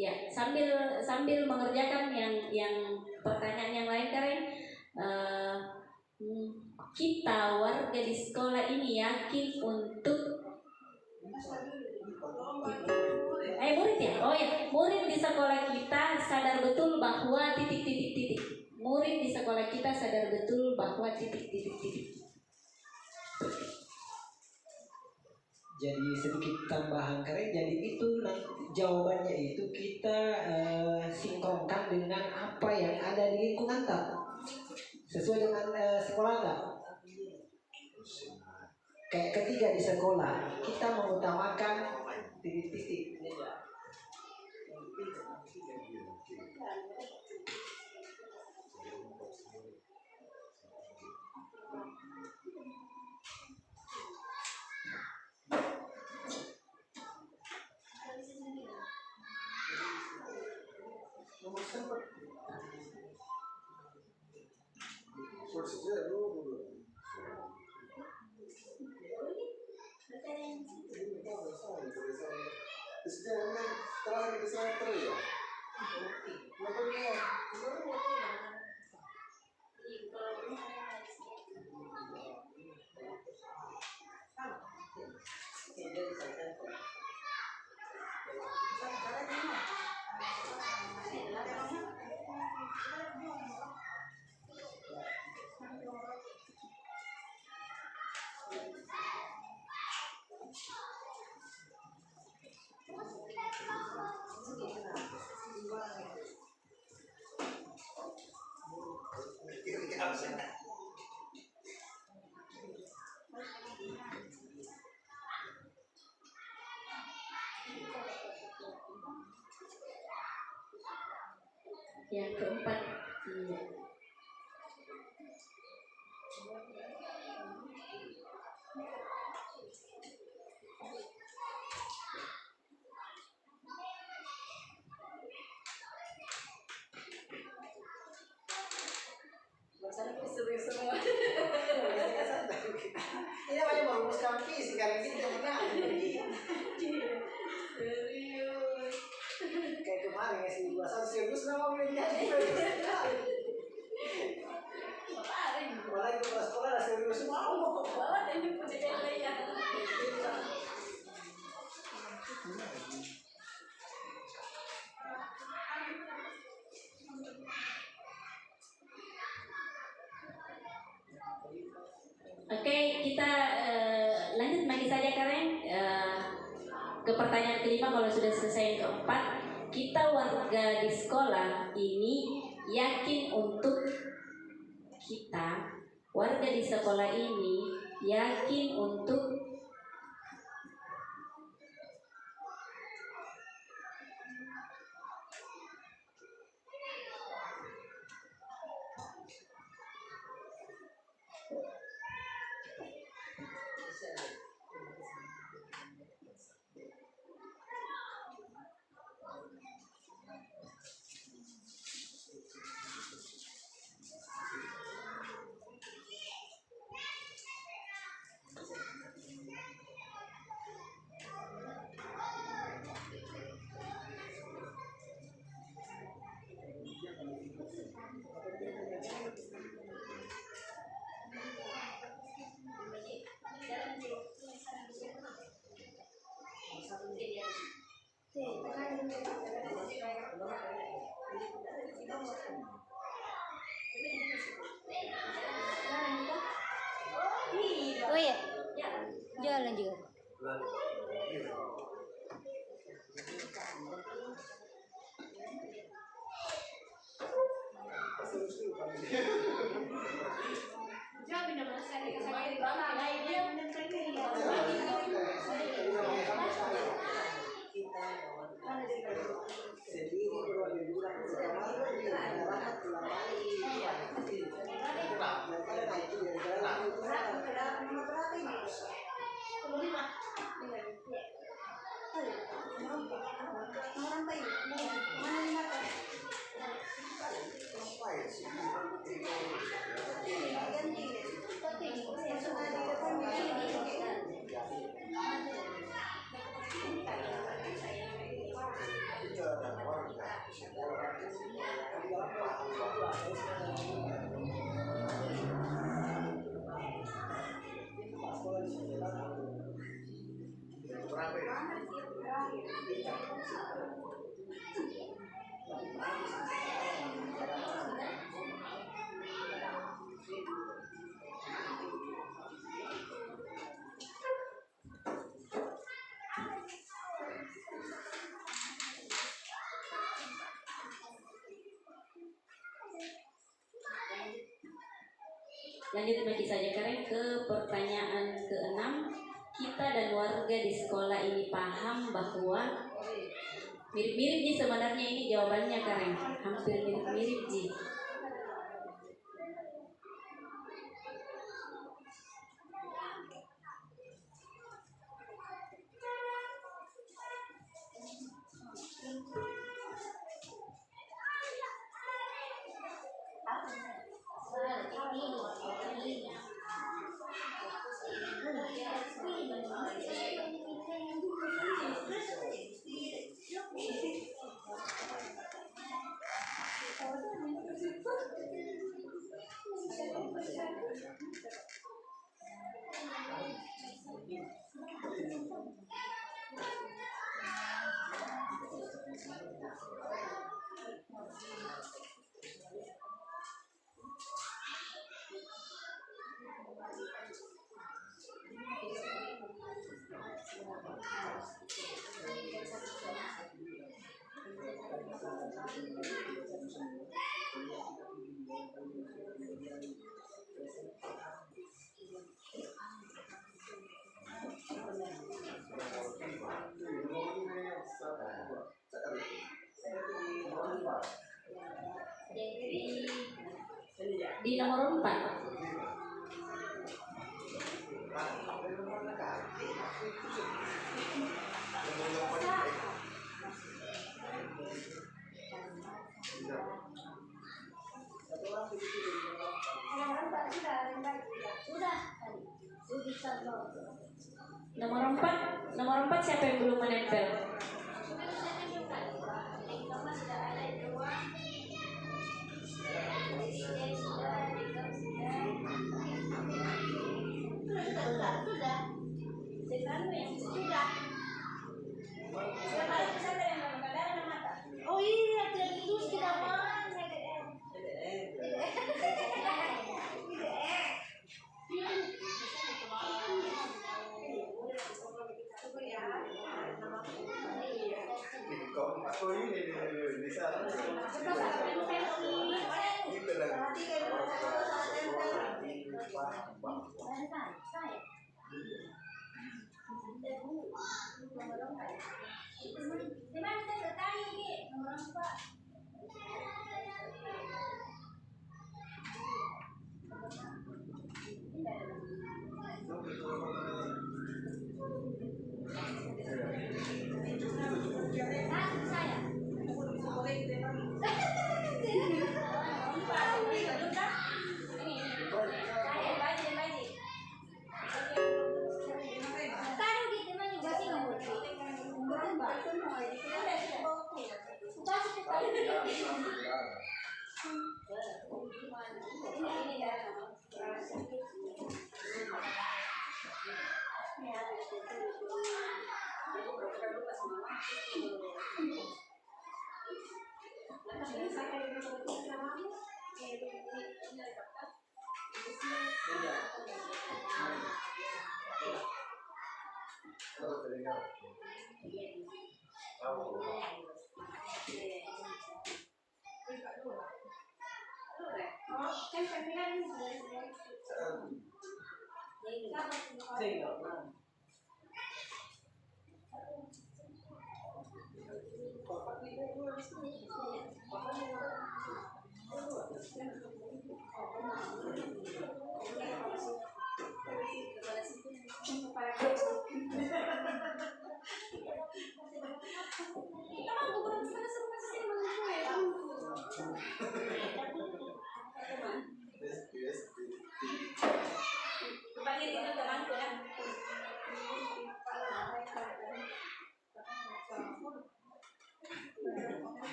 ya sambil mengerjakan yang pertanyaan yang lain Karen, kita warga di sekolah ini yakin untuk murid ya? Oh ya, murid di sekolah kita sadar betul bahwa titik. Murid di sekolah kita sadar betul bahwa titik. Jadi sedikit tambahan Karen, jadi itu jawabannya itu kita sinkronkan dengan apa yang ada di lingkungan tak sesuai dengan sekolah tak. Kayak ketiga di sekolah kita mengutamakan titik. Yang keempat, iya. Ini namanya merumuskan visi karena kita Serius. kayak kemarin ya sih bahasa serius nama boleh jadi. Malah itu pas sekolah ada serius mau. Banget ini punya kalian. Oke, kita lanjut lagi saja Karen. Ke pertanyaan kelima, kalau sudah selesai yang keempat, kita warga di sekolah ini yakin untuk kita warga di sekolah ini yakin untuk Oh iya, jalan juga. Lanjut lagi saja Karen ke pertanyaan ke-6. Kita dan warga di sekolah ini paham bahwa mirip-mirip Ji sebenarnya ini jawabannya Karen. Hampir mirip-mirip Ji. Di nomor 4. Nomor 4 siapa yang belum menempel? Oh iya, terus kita mana?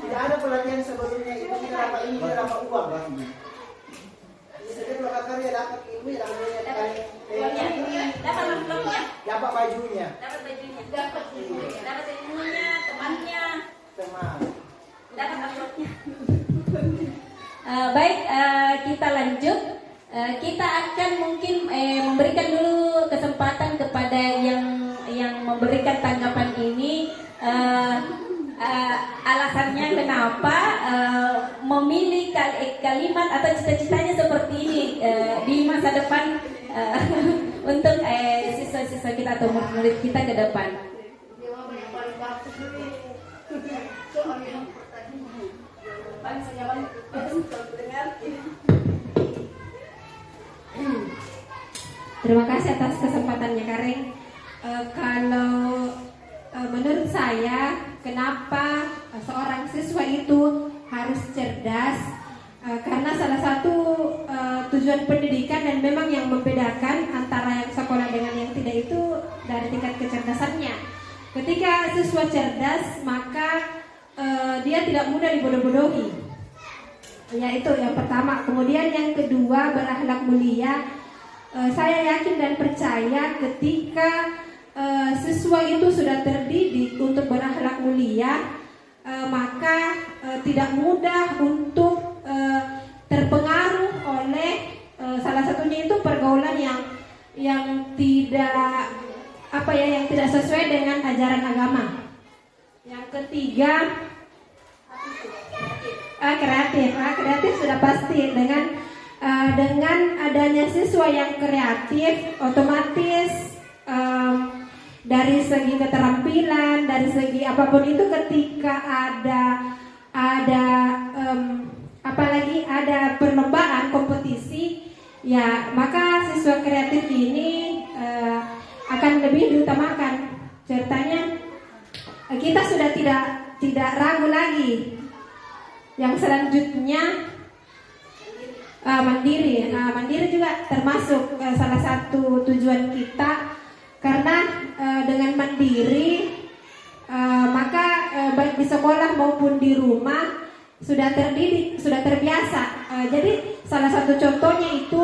Tidak ada pelatihan sebelumnya itu kita dapat ini, kita dapat uang kan. Setiap lokal karya dapat ilmu, dapat bajunya, dapat ilmunya, temannya, dapat uploadnya. Baik, kita lanjut. Kita akan mungkin memberikan dulu kesempatan kepada yang memberikan tanggapan ini. Alasannya kenapa memilih kalimat atau cita-citanya seperti ini di masa depan untuk siswa-siswa kita atau murid-murid kita ke depan. Terima kasih atas kesempatannya, Karing. Kalau menurut saya, kenapa seorang siswa itu harus cerdas, karena salah satu tujuan pendidikan dan memang yang membedakan antara yang sekolah dengan yang tidak itu dari tingkat kecerdasannya. Ketika siswa cerdas, maka dia tidak mudah dibodoh-bodohi. Ya, itu yang pertama. Kemudian yang kedua, berakhlak mulia. Saya yakin dan percaya ketika siswa itu sudah terdidik untuk berakhlak mulia, maka tidak mudah untuk terpengaruh oleh salah satunya itu pergaulan yang tidak yang tidak sesuai dengan ajaran agama. Yang ketiga, kreatif sudah pasti. Dengan adanya siswa yang kreatif, otomatis dari segi keterampilan, dari segi apapun itu, ketika ada perlombaan kompetisi, ya maka siswa kreatif ini akan lebih diutamakan. Ceritanya kita sudah tidak ragu lagi. Yang selanjutnya mandiri. Mandiri juga termasuk salah satu tujuan kita, karena dengan mandiri maka baik di sekolah maupun di rumah sudah terdidik, sudah terbiasa. Jadi salah satu contohnya itu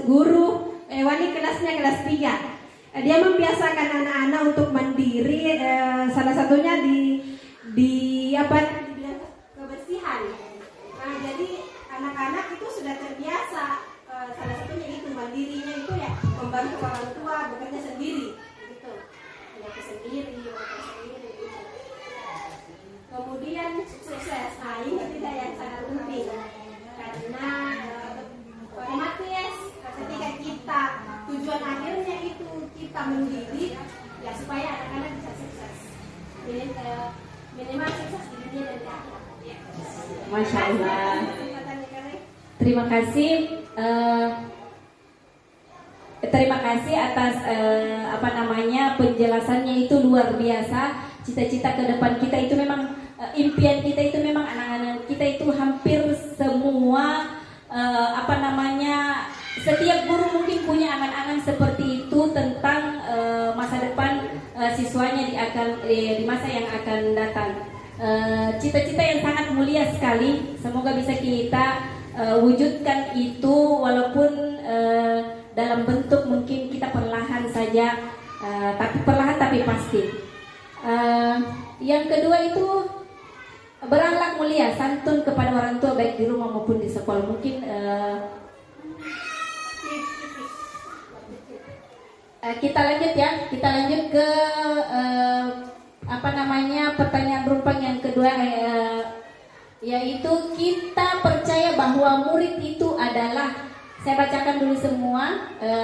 guru Wali kelasnya kelas 3. Dia membiasakan anak-anak untuk mandiri, salah satunya di kebersihan. Jadi anak-anak itu sudah terbiasa, salah satunya itu mandirinya itu ya membantu orang tua, bekerja sendiri, gitu. Bekerja sendiri, gitu. Kemudian sukses. Ini tidak yang sangat penting, karena otomatis ketika kita tujuan akhirnya itu kita mendidik, ya supaya anak-anak bisa sukses. Minimal sukses di dunia dan di akhirat. Masya Allah. Terima kasih atas penjelasannya itu luar biasa. Cita-cita ke depan kita itu memang impian kita itu memang anak-anak kita itu hampir semua setiap guru mungkin punya angan-angan seperti itu tentang masa depan siswanya di masa yang akan datang. Cita-cita yang sangat mulia sekali. Semoga bisa kita wujudkan itu, walaupun dalam bentuk mungkin kita perlahan saja, tapi pasti. Yang kedua itu berakhlak mulia, santun kepada orang tua baik di rumah maupun di sekolah. Mungkin kita lanjut ke pertanyaan rumpang yang kedua, yaitu kita percaya bahwa murid itu adalah, saya bacakan dulu semua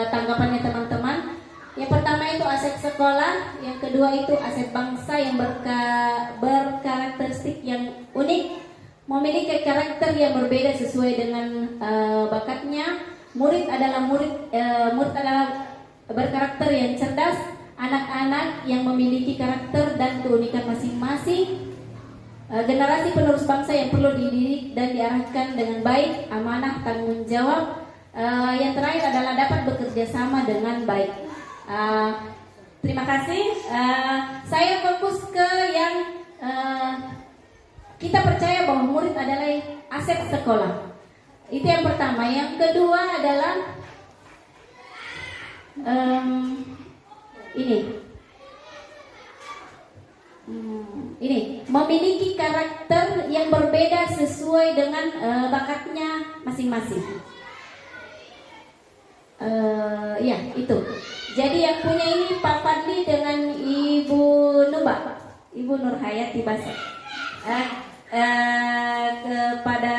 tanggapannya teman-teman. Yang pertama itu aset sekolah, yang kedua itu aset bangsa yang berkarakteristik yang unik, memiliki karakter yang berbeda sesuai dengan bakatnya. Murid adalah berkarakter yang cerdas, anak-anak yang memiliki karakter dan keunikan masing-masing, generasi penerus bangsa yang perlu dididik dan diarahkan dengan baik, amanah, tanggung jawab. Yang terakhir adalah dapat bekerja sama dengan baik. Terima kasih. Saya fokus ke yang kita percaya bahwa murid adalah aset sekolah. Itu yang pertama. Yang kedua adalah ini memiliki karakter yang berbeda sesuai dengan bakatnya masing-masing. Ya itu. Jadi yang punya ini Pak Fadli dengan Ibu Nurhayati Basar. Kepada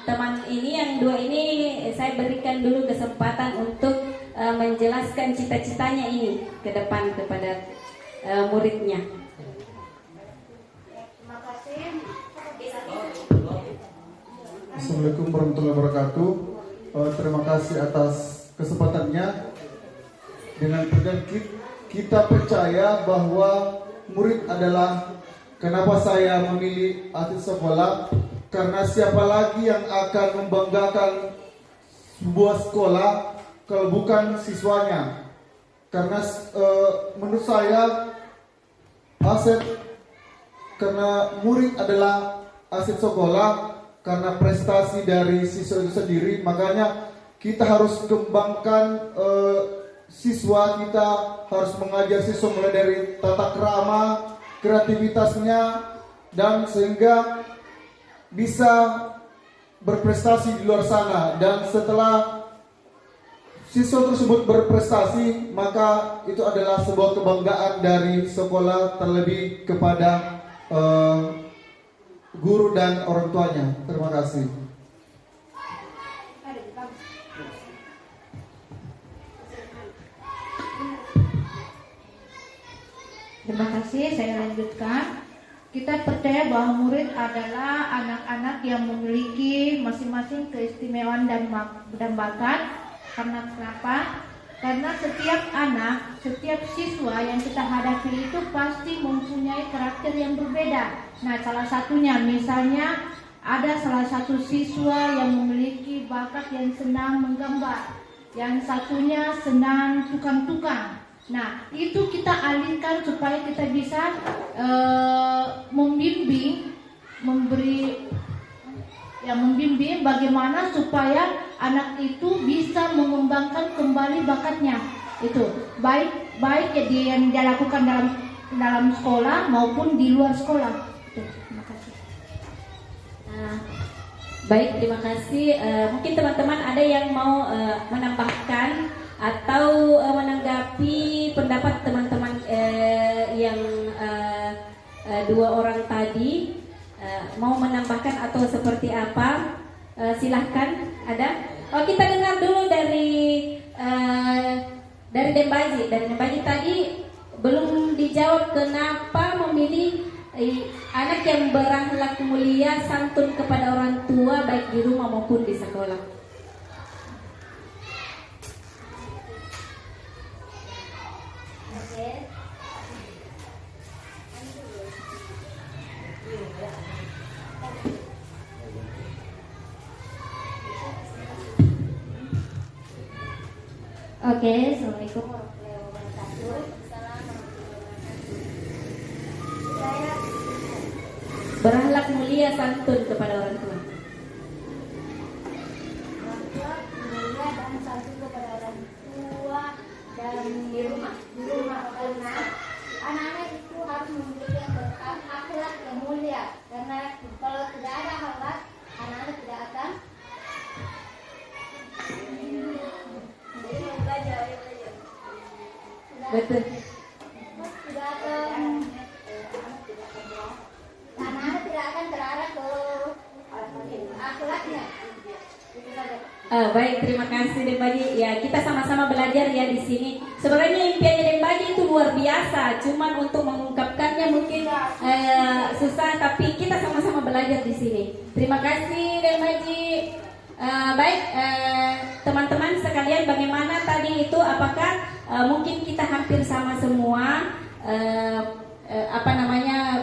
teman ini yang dua ini saya berikan dulu kesempatan untuk menjelaskan cita-citanya ini ke depan kepada muridnya. Terima kasih. Assalamualaikum warahmatullahi wabarakatuh. Terima kasih atas kesempatannya. Dengan tegas kita percaya bahwa murid adalah, kenapa saya memilih aset sekolah, Karena siapa lagi yang akan membanggakan sebuah sekolah kalau bukan siswanya? Karena menurut saya aset, karena murid adalah aset sekolah, karena prestasi dari siswa itu sendiri, makanya kita harus kembangkan siswa, kita harus mengajar siswa mulai dari tata krama, kreativitasnya, dan sehingga bisa berprestasi di luar sana. Dan setelah siswa tersebut berprestasi, maka itu adalah sebuah kebanggaan dari sekolah, terlebih kepada guru dan orang tuanya. Terima kasih. Terima kasih, saya lanjutkan. Kita percaya bahwa murid adalah anak-anak yang memiliki masing-masing keistimewaan dan bakat. Karena kenapa? Karena setiap anak, setiap siswa yang kita hadapi itu pasti mempunyai karakter yang berbeda. Nah, salah satunya misalnya ada salah satu siswa yang memiliki bakat yang senang menggambar, yang satunya senang tukang-tukang. Nah, itu kita alihkan supaya kita bisa membimbing bagaimana supaya anak itu bisa mengembangkan kembali bakatnya. Itu baik yang dia lakukan dalam sekolah maupun di luar sekolah. Terima kasih. Baik, terima kasih. Mungkin teman-teman ada yang mau menambahkan atau menanggapi pendapat teman-teman yang dua orang tadi, mau menambahkan atau seperti apa? Silahkan, ada. Oh, kita dengar dulu dari Dembaji. Dari Dembaji tadi belum dijawab kenapa memilih anak yang berakhlak mulia, santun kepada orang tua baik di rumah maupun di sekolah. Oke, Assalamualaikum warahmatullahi wabarakatuh. Saya berakhlak mulia, santun kepada orang tua. Berakhlak mulia dan santun kepada orang tua dan di rumah. Karena anak-anak itu harus memiliki akhlak yang mulia. Karena kalau tidak ada akhlak, anak-anak tidak akan Betul. Anak-anak tidak akan terarah ke akhlaknya. Baik, terima kasih Dembaji. Ya, kita sama-sama belajar ya di sini. Sebenarnya impiannya Dembaji itu luar biasa. Cuman untuk mengungkapkannya mungkin susah, tapi kita sama-sama belajar di sini. Terima kasih Dembaji. Baik, teman-teman sekalian, bagaimana tadi itu? Apakah mungkin kita hampir sama semua?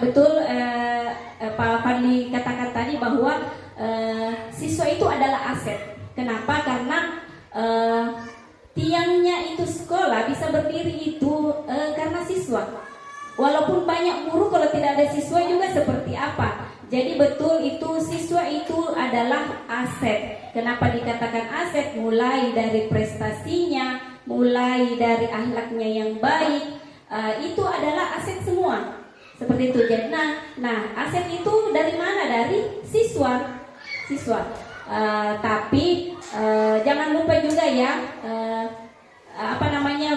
Betul Pak Fadli katakan tadi bahwa siswa itu adalah aset. Kenapa? Karena tiangnya itu sekolah bisa berdiri itu karena siswa. Walaupun banyak guru, kalau tidak ada siswa juga seperti apa? Jadi betul itu siswa itu adalah aset. Kenapa dikatakan aset? Mulai dari prestasinya, mulai dari akhlaknya yang baik, itu adalah aset semua. Seperti itu. Jadi, nah aset itu dari mana? Dari siswa. Tapi jangan lupa juga ya,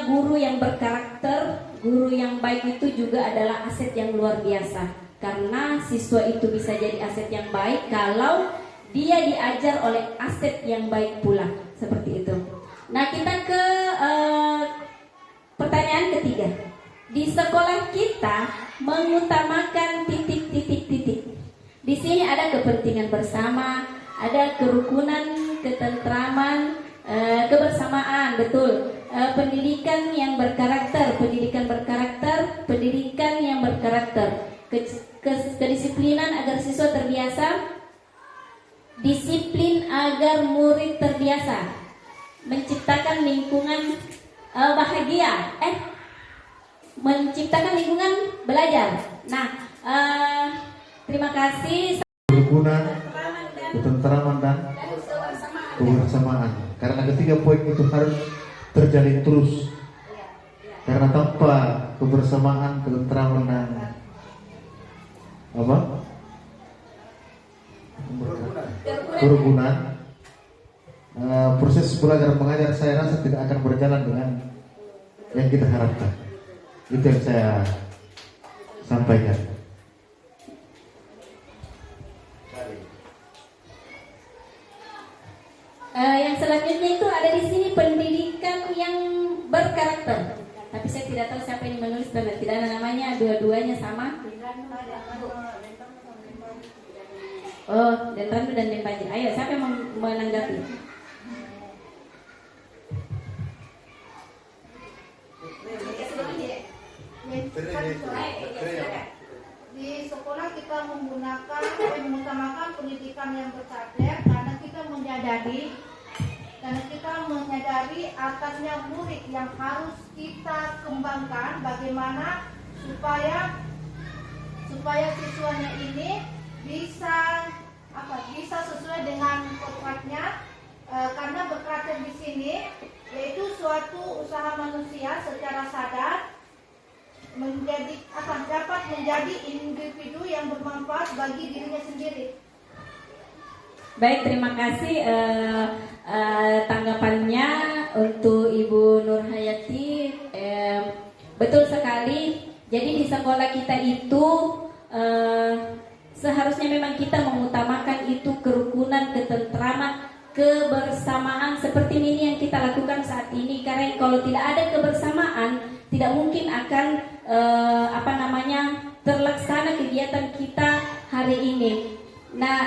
guru yang berkarakter, guru yang baik itu juga adalah aset yang luar biasa. Karena siswa itu bisa jadi aset yang baik kalau dia diajar oleh aset yang baik pula. Seperti itu. Nah, kita ke pertanyaan ketiga. Di sekolah kita mengutamakan titik. Di sini ada kepentingan bersama, ada kerukunan, ketentraman, kebersamaan, betul. Pendidikan yang berkarakter, kedisiplinan agar siswa terbiasa disiplin agar murid terbiasa, menciptakan lingkungan bahagia, menciptakan lingkungan belajar. Nah, terima kasih. Kerukunan, ketentraman dan kebersamaan. Karena ketiga poin itu harus terjalin terus. Karena tanpa kebersamaan, ketentraman dan kerukunan, proses belajar mengajar saya rasa tidak akan berjalan dengan yang kita harapkan. Itu yang saya sampaikan. Yang selanjutnya itu ada di sini pendidikan yang berkarakter. Tapi saya tidak tahu siapa yang menulis dan tidak ada namanya, dua-duanya sama. Oh, Denranu dan Denpaji. Ayo, siapa yang menanggapi? Di sekolah kita mengutamakan pendidikan yang berkarakter karena kita menyadari atasnya murid yang harus kita kembangkan bagaimana supaya siswanya ini bisa sesuai dengan kontraknya, karena berkarakter di sini yaitu suatu usaha manusia secara sadar dapat menjadi individu yang bermanfaat bagi dirinya sendiri. Baik, terima kasih tanggapannya untuk Ibu Nurhayati. Betul sekali. Jadi di sekolah kita itu seharusnya memang kita mengutamakan itu kerukunan, ketentraman, kebersamaan seperti ini yang kita lakukan saat ini. Karena kalau tidak ada kebersamaan, tidak mungkin akan terlaksana kegiatan kita hari ini. Nah,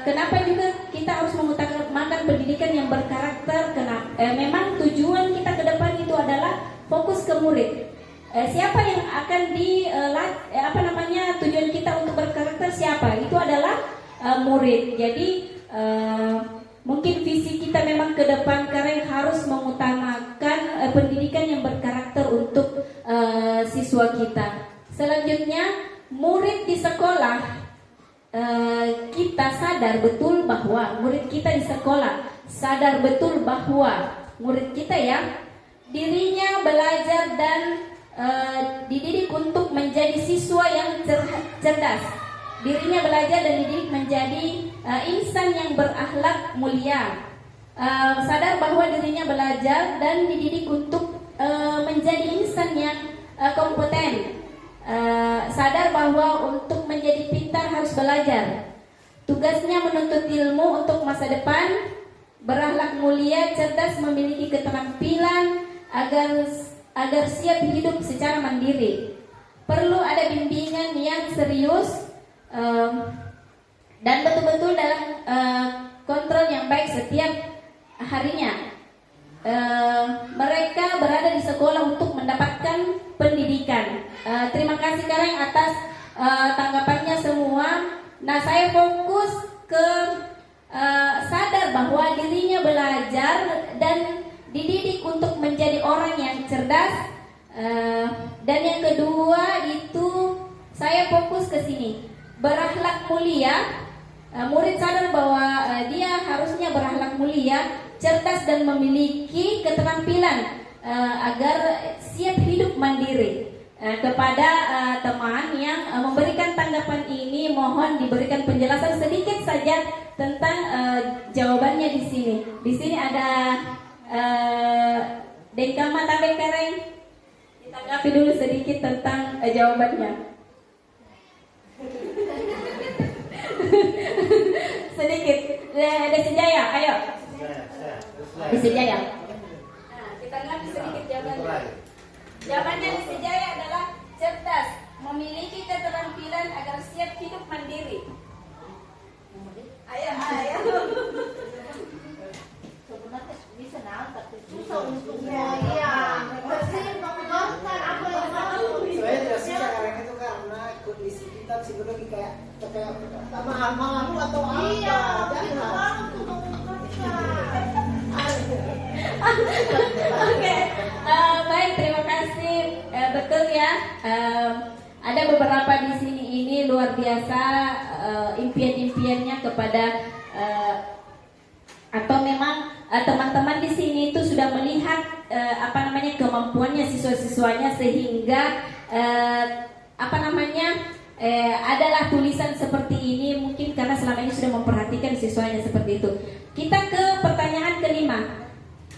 kenapa juga kita harus mengutamakan pendidikan yang berkarakter? Memang tujuan kita ke depan itu adalah fokus ke murid. Siapa yang akan tujuan kita untuk berkarakter siapa? Itu adalah murid. Jadi mungkin visi kita memang ke depan karena harus mengutamakan pendidikan yang berkarakter untuk siswa kita. Selanjutnya, murid di sekolah, kita sadar betul bahwa murid kita di sekolah sadar betul bahwa murid kita dirinya belajar dan dididik untuk menjadi siswa yang cerdas. Dirinya belajar dan dididik menjadi insan yang berakhlak mulia. Sadar bahwa dirinya belajar dan dididik untuk menjadi insan yang kompeten. Sadar bahwa untuk menjadi pintar harus belajar. Tugasnya menuntut ilmu untuk masa depan, berakhlak mulia, cerdas, memiliki keterampilan agar siap hidup secara mandiri. Perlu ada bimbingan yang serius dan betul-betul dalam kontrol yang baik setiap harinya. Mereka berada di sekolah untuk mendapatkan pendidikan. Terima kasih Kareng atas tanggapannya semua. Nah, saya fokus ke sadar bahwa dirinya belajar dan dididik untuk menjadi orang yang cerdas. Dan yang kedua itu saya fokus ke sini, berakhlak mulia. Murid sadar bahwa dia harusnya berakhlak mulia, cerdas dan memiliki keterampilan agar siap hidup mandiri. Kepada teman yang memberikan tanggapan ini, mohon diberikan penjelasan sedikit saja tentang jawabannya di sini. Di sini ada Dengkama Tabe Kareng. Ditanggapi dulu sedikit tentang jawabannya. Sedikit. Desi Jaya, ayo. Desi Jaya. Nah, kita lihat sedikit jawabannya. Jawabannya Desi Jaya adalah cerdas, memiliki keterampilan agar siap hidup mandiri. Ayo. Sebenarnya bisa tapi susah untuknya. Iya. Bersih mengeluarkan apa yang mau. Saya tidak suka karena itu karena kondisi kita psikologi kayak Malu atau apa? Iya, Jangan. Oke, baik, terima kasih. Betul ya, ada beberapa di sini ini luar biasa impian-impiannya kepada atau memang teman-teman di sini itu sudah melihat kemampuannya siswa-siswanya sehingga adalah tulisan seperti ini mungkin karena selama ini sudah memperhatikan siswanya seperti itu. Kita ke pertanyaan kelima.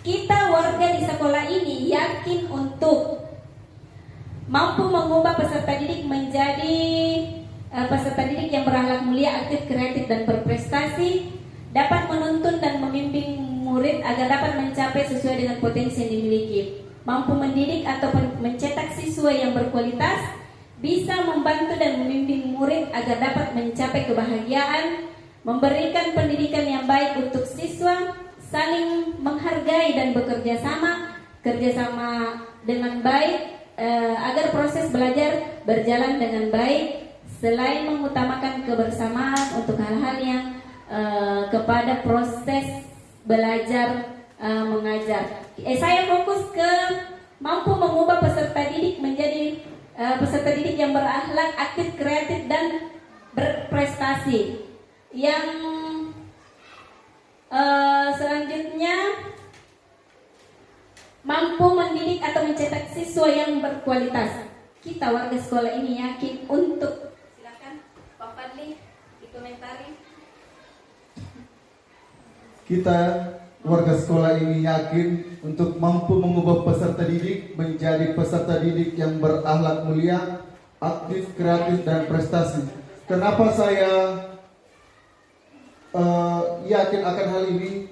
Kita warga di sekolah ini yakin untuk mampu mengubah peserta didik menjadi peserta didik yang berakhlak mulia, aktif, kreatif, dan berprestasi, dapat menuntun dan membimbing murid agar dapat mencapai sesuai dengan potensi yang dimiliki, mampu mendidik atau mencetak siswa yang berkualitas, bisa membantu dan membimbing murid agar dapat mencapai kebahagiaan, memberikan pendidikan yang baik untuk siswa, saling menghargai dan kerjasama dengan baik agar proses belajar berjalan dengan baik, selain mengutamakan kebersamaan untuk hal-hal yang kepada proses belajar mengajar. Saya fokus ke mampu mengubah peserta didik menjadi peserta didik yang berakhlak, aktif, kreatif, dan berprestasi. Yang selanjutnya mampu mendidik atau mencetak siswa yang berkualitas. Kita warga sekolah ini yakin untuk, silakan Pak Fadli dikomentari. Kita warga sekolah ini yakin untuk mampu mengubah peserta didik menjadi peserta didik yang berakhlak mulia, aktif, kreatif, dan prestasi. Kenapa saya yakin akan hal ini?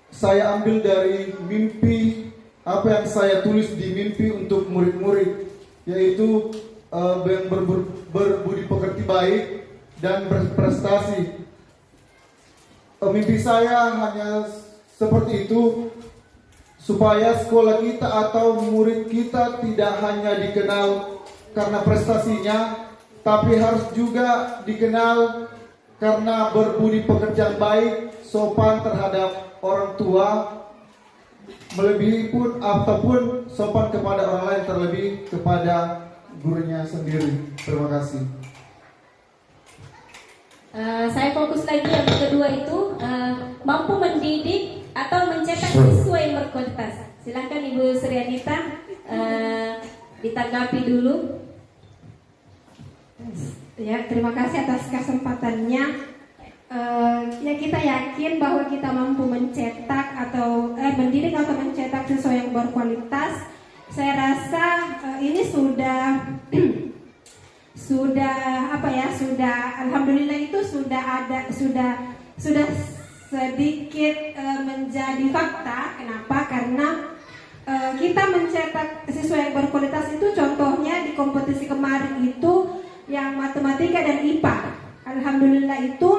Saya ambil dari mimpi apa yang saya tulis di mimpi untuk murid-murid, yaitu yang berbudi pekerti baik dan berprestasi. Mimpi saya hanya seperti itu, supaya sekolah kita atau murid kita tidak hanya dikenal karena prestasinya, tapi harus juga dikenal karena berbudi pekerti baik, sopan terhadap orang tua, melebihi pun ataupun sopan kepada orang lain, terlebih kepada gurunya sendiri. Terima kasih. Saya fokus lagi yang kedua itu mampu mendidik atau mencetak siswa yang berkualitas. Silakan Ibu Srianita ditanggapi dulu. Ya, terima kasih atas kesempatannya. Ya, kita yakin bahwa kita mampu mencetak atau mendidik atau mencetak siswa yang berkualitas. Saya rasa ini sudah alhamdulillah itu sudah sedikit menjadi fakta. Kenapa? Karena kita mencetak siswa yang berkualitas itu contohnya di kompetisi kemarin itu yang matematika dan IPA. Alhamdulillah itu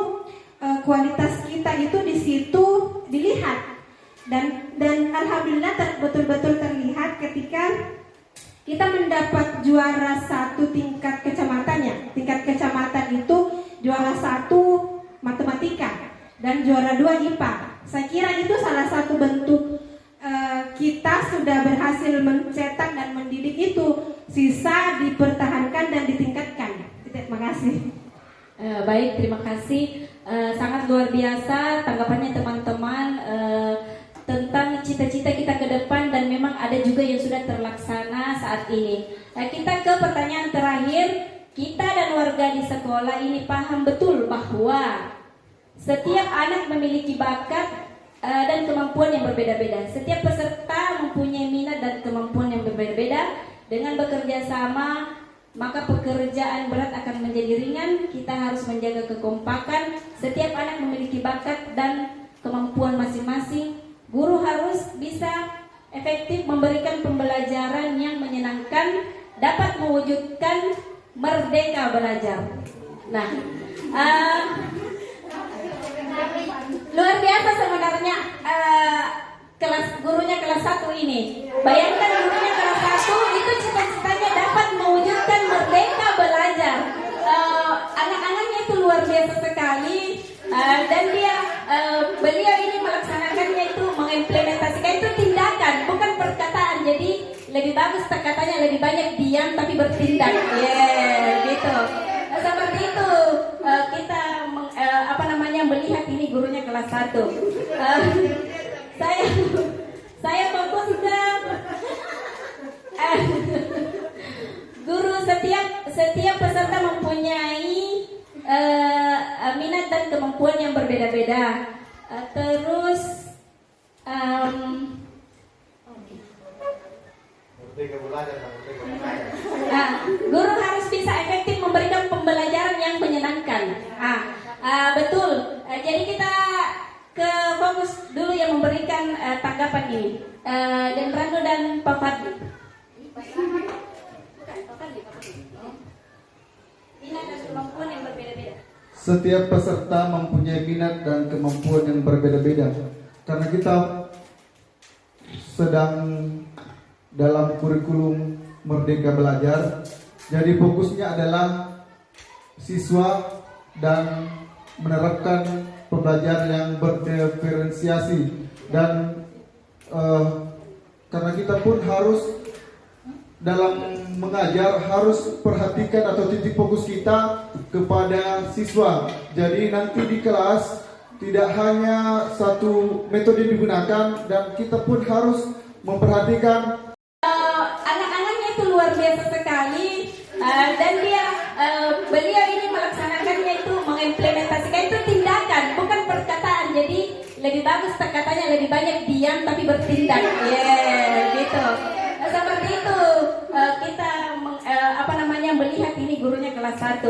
kualitas kita itu di situ dilihat dan alhamdulillah betul-betul terlihat ketika kita mendapat juara 1 tingkat kecamatannya. Tingkat kecamatan itu juara 1 matematika dan juara 2 IPA. Saya kira itu salah satu bentuk kita sudah berhasil mencetak dan mendidik itu. Sisa dipertahankan dan ditingkatkan. Terima kasih. Baik, terima kasih. Sangat luar biasa tanggapannya teman-teman tentang cita-cita kita ke depan, dan memang ada juga yang sudah terlaksana saat ini. Nah, kita ke pertanyaan terakhir. Kita dan warga di sekolah ini paham betul bahwa setiap anak memiliki bakat dan kemampuan yang berbeda-beda. Setiap peserta mempunyai minat dan kemampuan yang berbeda-beda. Dengan bekerja sama, maka pekerjaan berat akan menjadi ringan. Kita harus menjaga kekompakan. Setiap anak memiliki bakat dan kemampuan masing-masing. Guru harus bisa efektif memberikan pembelajaran yang menyenangkan, dapat mewujudkan merdeka belajar. Nah, luar biasa sebenarnya gurunya kelas 1 ini. Bayangkan gurunya kelas 1 itu cita-citanya dapat mewujudkan merdeka belajar. Anak-anaknya itu luar biasa sekali dan beliau ini melaksanakannya itu mengimplementasikan itu tindakan bukan perkataan. Jadi lebih bagus katanya lebih banyak diam tapi bertindak. Gitu. Seperti itu kita melihat ini gurunya kelas 1. Saya fokus ke guru. Setiap peserta mempunyai minat dan kemampuan yang berbeda-beda. Guru harus bisa efektif memberikan pembelajaran yang menyenangkan. Betul. Jadi kita ke fokus dulu yang memberikan tanggapan ini. Dan Rando dan Pak Fadli. Minat dan kemampuan yang berbeda-beda. Setiap peserta mempunyai minat dan kemampuan yang berbeda-beda. Karena kita sedang dalam kurikulum Merdeka Belajar, jadi fokusnya adalah siswa dan menerapkan pembelajaran yang berdiferensiasi dan karena kita pun harus dalam mengajar harus perhatikan atau titik fokus kita kepada siswa. Jadi nanti di kelas tidak hanya satu metode digunakan dan kita pun harus memperhatikan anak-anaknya itu luar biasa sekali dan beliau ini melaksanakannya itu mengimplementasikan itu tindakan bukan perkataan. Jadi lebih bagus katanya lebih banyak diam tapi bertindak. Gitu. Seperti itu kita melihat ini gurunya kelas 1.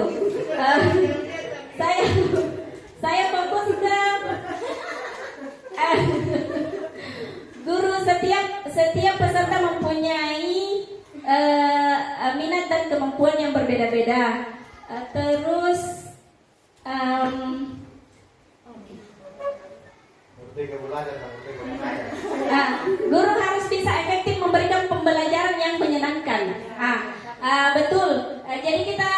Saya fokus ke guru. Setiap peserta mempunyai minat dan kemampuan yang berbeda-beda. Guru harus bisa efektif memberikan pembelajaran yang menyenangkan. Betul. Jadi kita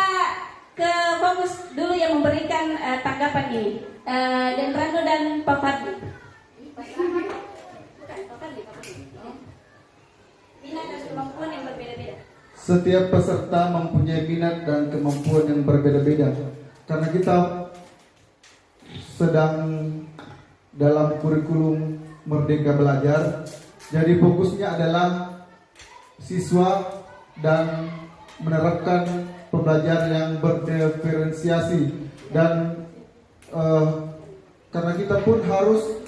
ke fokus dulu yang memberikan tanggapan ini. Dan Rando dan Pak Fadli. Minat dan kemampuan yang berbeda-beda. Setiap peserta mempunyai minat dan kemampuan yang berbeda-beda. Karena kita sedang dalam kurikulum Merdeka Belajar, jadi fokusnya adalah siswa dan menerapkan pembelajaran yang berdiferensiasi dan karena kita pun harus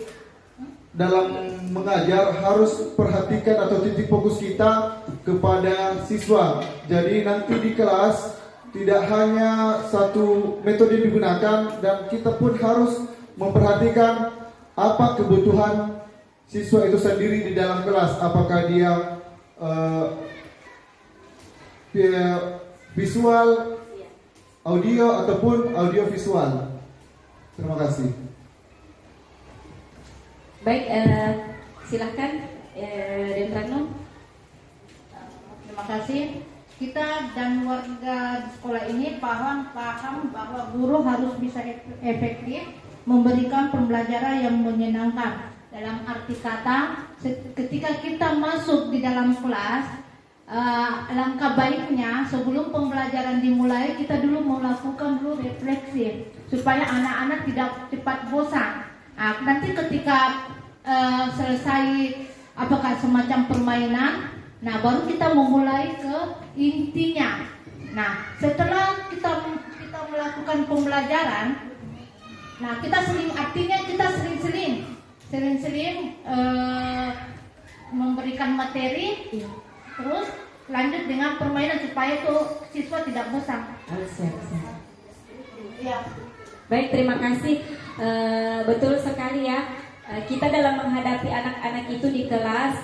dalam mengajar harus perhatikan atau titik fokus kita kepada siswa. Jadi nanti di kelas tidak hanya satu metode digunakan dan kita pun harus memperhatikan apa kebutuhan siswa itu sendiri di dalam kelas. Apakah dia visual, audio ataupun audio visual. Terima kasih. Baik, silahkan Den Rano. Terima kasih. Kita dan warga di sekolah ini paham bahwa guru harus bisa efektif memberikan pembelajaran yang menyenangkan. Dalam arti kata, ketika kita masuk di dalam kelas, langkah baiknya sebelum pembelajaran dimulai kita dulu melakukan refleksi supaya anak-anak tidak cepat bosan. Nanti ketika selesai apakah semacam permainan, nah baru kita memulai ke intinya. Nah setelah kita melakukan pembelajaran, nah kita sering-sering memberikan materi, terus lanjut dengan permainan supaya tuh siswa tidak bosan. Ya. Baik, terima kasih. Betul sekali ya. Kita dalam menghadapi anak-anak itu di kelas,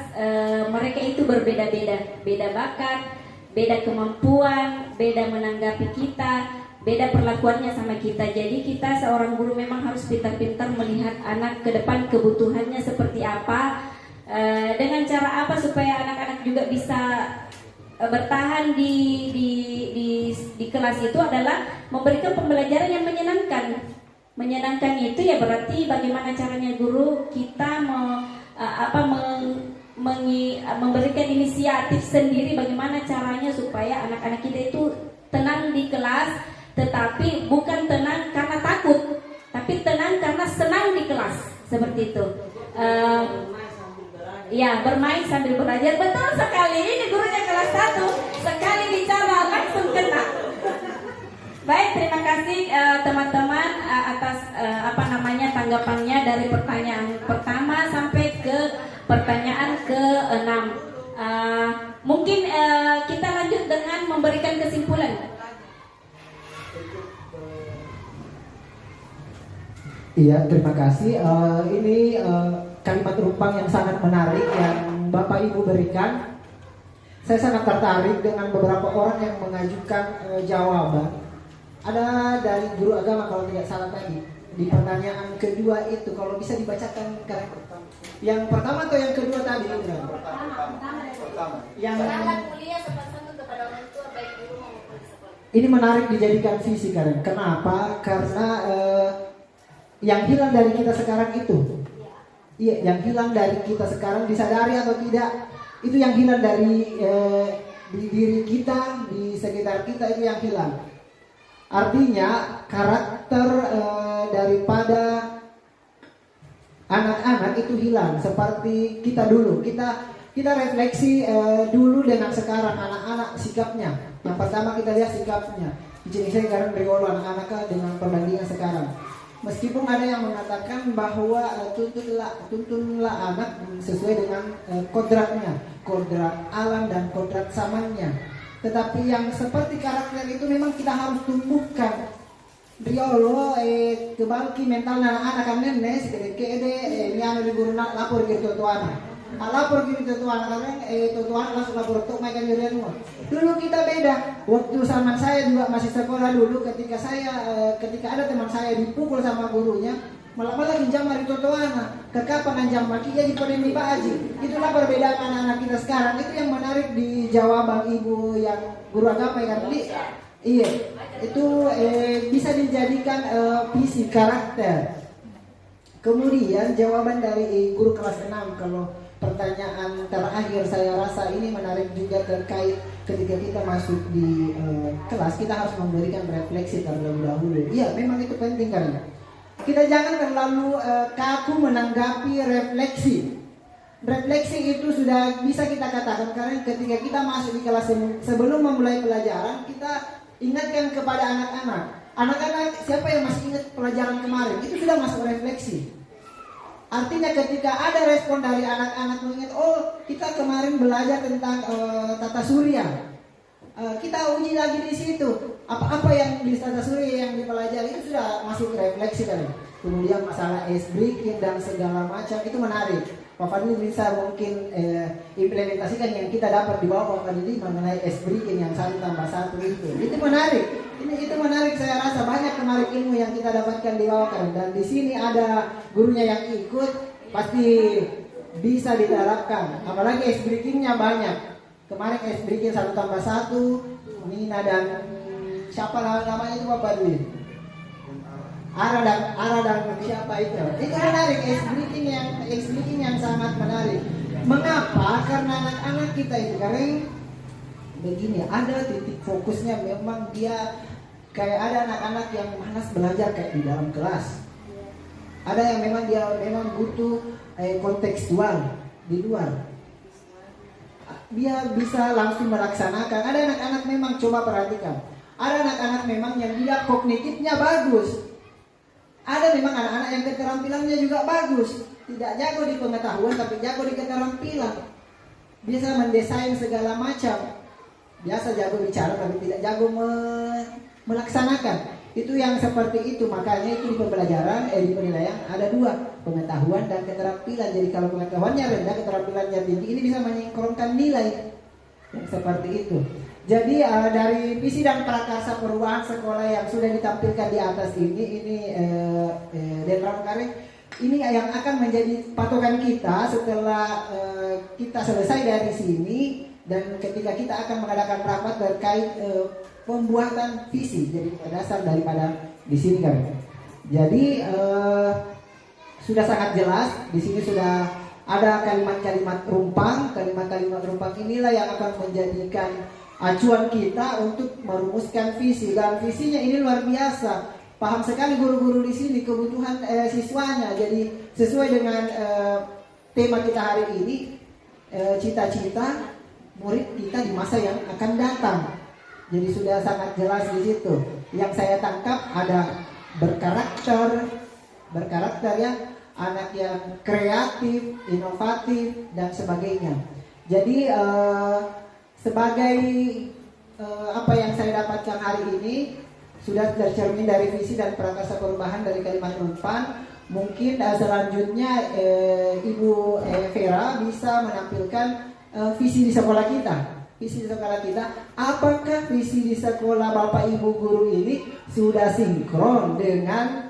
mereka itu berbeda-beda, beda bakat, beda kemampuan, beda menanggapi kita, beda perlakuannya sama kita. Jadi kita seorang guru memang harus pintar-pintar melihat anak ke depan kebutuhannya seperti apa, dengan cara apa supaya anak-anak juga bisa bertahan di kelas itu adalah memberikan pembelajaran yang menyenangkan. menyenangkan itu ya berarti bagaimana caranya guru kita memberikan inisiatif sendiri bagaimana caranya supaya anak-anak kita itu tenang di kelas, tetapi bukan tenang karena takut, tapi tenang karena senang di kelas, seperti itu. Ya, bermain sambil belajar, betul sekali. Ini gurunya kelas 1, sekali bicara langsung kena. Baik, terima kasih teman-teman atas tanggapannya dari pertanyaan pertama sampai ke pertanyaan ke-6. Mungkin kita lanjut dengan memberikan kesimpulan. Iya, terima kasih. Ini kalimat rumpang yang sangat menarik yang Bapak Ibu berikan. Saya sangat tertarik dengan beberapa orang yang mengajukan jawaban. Ada dari guru agama kalau tidak salah tadi. Di pertanyaan kedua itu kalau bisa dibacakan yang pertama atau yang kedua tadi? Pertama. Yang ini menarik dijadikan visi Karen. Kenapa? Karena yang hilang dari kita sekarang itu, iya, yang hilang dari kita sekarang disadari atau tidak, itu yang hilang dari di diri kita, di sekitar kita itu yang hilang. Artinya karakter daripada anak-anak itu hilang seperti kita dulu. Kita refleksi dulu dengan sekarang anak-anak sikapnya. Yang pertama kita lihat sikapnya. Di sini saya sekarang riolo anak-anak dengan perbandingan sekarang. Meskipun ada yang mengatakan bahwa tuntunlah anak sesuai dengan kodratnya, kodrat alam dan kodrat samannya. Tetapi yang seperti karakter itu memang kita harus tumbuhkan. Riolo kebalki mental anak-anak kan nenek sekede ini anu di guru lapor gitu tuana. Lapor gitu tuana karena tuana langsung lapor untuk mereka nyurian. Dulu kita beda. Waktu zaman saya juga masih sekolah dulu ketika ada teman saya dipukul sama gurunya, malah hinjam hari tuana. Kekapan anjam maki jadi pada di Pak Haji. Itulah perbedaan anak-anak kita sekarang. Itu yang menarik di jawaban ibu yang guru agama ya kan. Iya, itu bisa dijadikan visi karakter. Kemudian jawaban dari guru kelas 6 kalau pertanyaan terakhir saya rasa ini menarik juga terkait ketika kita masuk di kelas kita harus memberikan refleksi terlebih dahulu. Iya, memang itu penting karena kita jangan terlalu kaku menanggapi refleksi. Refleksi itu sudah bisa kita katakan karena ketika kita masuk di kelas sebelum memulai pelajaran kita ingatkan kepada anak-anak. Anak-anak siapa yang masih ingat pelajaran kemarin itu sudah masuk refleksi. Artinya ketika ada respon dari anak-anak mengingat, oh kita kemarin belajar tentang tata surya, kita uji lagi di situ. Apa-apa yang di tata surya yang dipelajari itu sudah masuk refleksi kan. Kemudian masalah ice breaking dan segala macam itu menarik. Pak Fadli bisa mungkin implementasikan yang kita dapat di bawah Pak Fadli mengenai ice breaking yang 1+1 itu menarik. Itu menarik, saya rasa banyak menarik ilmu yang kita dapatkan di bawah kan. Dan di sini ada gurunya yang ikut pasti bisa diterapkan. Apalagi ice breakingnya banyak. Kemarin ice breaking 1+1, Nina dan siapa namanya itu Pak Fadli? Ara dan siapa itu menarik, ice breaking yang sangat menarik. Mengapa? Karena anak-anak kita itu karena begini, ada titik fokusnya memang dia kayak ada anak-anak yang malas belajar kayak di dalam kelas. Ada yang memang dia butuh kontekstual di luar. Dia bisa langsung melaksanakan. Ada anak-anak memang coba perhatikan. Ada anak-anak memang yang dia kognitifnya bagus. Ada memang anak-anak yang keterampilannya juga bagus. Tidak jago di pengetahuan tapi jago di keterampilan. Biasa mendesain segala macam. Biasa jago bicara tapi tidak jago melaksanakan. Itu yang seperti itu. Makanya itu di pembelajaran, di penilaian ada 2, pengetahuan dan keterampilan. Jadi kalau pengetahuannya rendah, keterampilannya tinggi, ini bisa menyingkronkan nilai. Yang seperti itu. Jadi dari visi dan prakarsa perubahan sekolah yang sudah ditampilkan di atas ini Denram Karing, ini yang akan menjadi patokan kita setelah kita selesai dari sini dan ketika kita akan mengadakan rapat terkait pembuatan visi. Jadi dasar daripada di sini kan. Jadi sudah sangat jelas di sini sudah ada kalimat-kalimat rumpang. Kalimat-kalimat rumpang inilah yang akan menjadikan acuan kita untuk merumuskan visi, dan visinya ini luar biasa. Paham sekali guru-guru di sini kebutuhan siswanya. Jadi sesuai dengan tema kita hari ini, cita-cita murid kita di masa yang akan datang. Jadi sudah sangat jelas di situ. Yang saya tangkap ada berkarakter ya, anak yang kreatif, inovatif dan sebagainya. Jadi sebagai apa yang saya dapatkan hari ini sudah tercermin dari visi dan prakarsa perubahan dari kalimat rumpang. Mungkin selanjutnya Ibu Vera bisa menampilkan visi di sekolah kita. Visi di sekolah kita, apakah visi di sekolah Bapak Ibu guru ini sudah sinkron dengan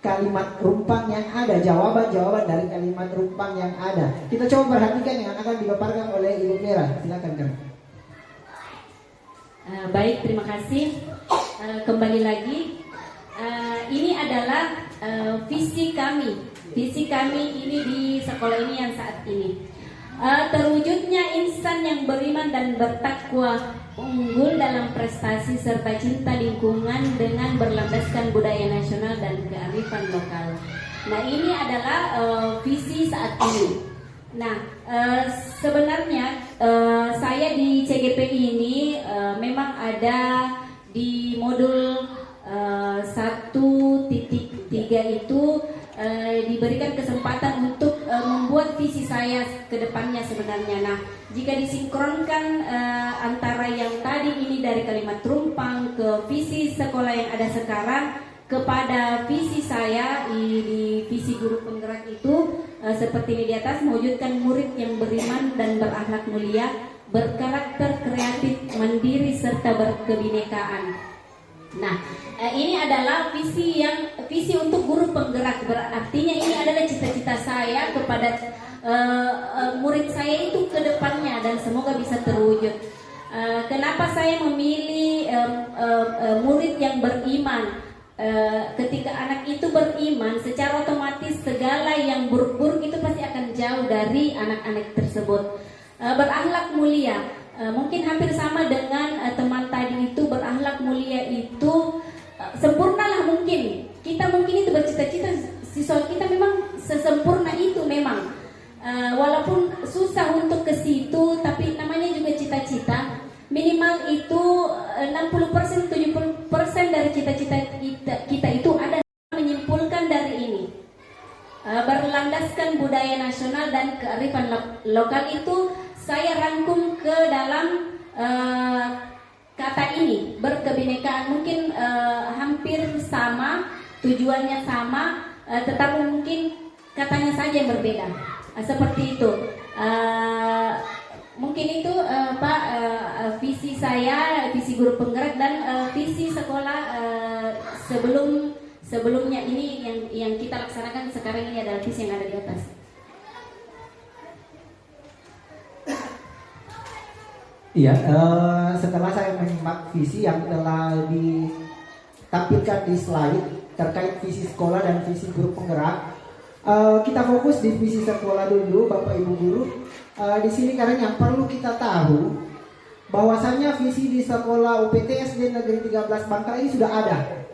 kalimat rumpang yang ada, jawaban-jawaban dari kalimat rumpang yang ada. Kita coba perhatikan yang akan dipaparkan oleh Ibu Vera. Silakan Kang. Baik, terima kasih. Kembali lagi, ini adalah visi kami. Visi kami ini di sekolah ini yang saat ini. Terwujudnya insan yang beriman dan bertakwa, unggul dalam prestasi serta cinta lingkungan dengan berlandaskan budaya nasional dan kearifan lokal. Nah, ini adalah visi saat ini. Nah, sebenarnya saya di CGP ini memang ada di modul 1.3 itu diberikan kesempatan untuk membuat visi saya ke depannya sebenarnya. Nah, jika disinkronkan antara yang tadi ini dari kalimat rumpang ke visi sekolah yang ada sekarang kepada visi saya di visi guru penggerak itu seperti ini di atas, mewujudkan murid yang beriman dan berakhlak mulia, berkarakter kreatif, mandiri serta berkebinekaan. Nah, ini adalah visi untuk guru penggerak. Artinya ini adalah cita-cita saya kepada murid saya itu ke depannya dan semoga bisa terwujud. Kenapa saya memilih murid yang beriman? Ketika anak itu beriman, secara otomatis segala yang buruk-buruk itu pasti akan jauh dari anak-anak tersebut. Berakhlak mulia. Mungkin hampir sama dengan teman tadi itu, berakhlak mulia itu sempurnalah mungkin. Kita mungkin itu bercita-cita siswa kita memang sesempurna itu memang. Walaupun susah untuk ke situ, tapi namanya juga cita-cita. Minimal itu 60%, 70% dari cita-cita kita itu ada. Menyimpulkan dari ini, berlandaskan budaya nasional dan kearifan lokal itu saya rangkum ke dalam kata ini, berkebinekaan. Mungkin hampir sama, tujuannya sama, tetapi mungkin katanya saja yang berbeda. Seperti itu. Mungkin itu Pak, visi saya, visi guru penggerak dan visi sekolah sebelumnya ini yang kita laksanakan sekarang ini adalah visi yang ada di atas. Iya, setelah saya menyimak visi yang telah ditampilkan di slide terkait visi sekolah dan visi guru penggerak, kita fokus di visi sekolah dulu, Bapak Ibu guru. Di sini karena yang perlu kita tahu bahwasanya visi di sekolah UPT SD Negeri 13 Bangka ini sudah ada.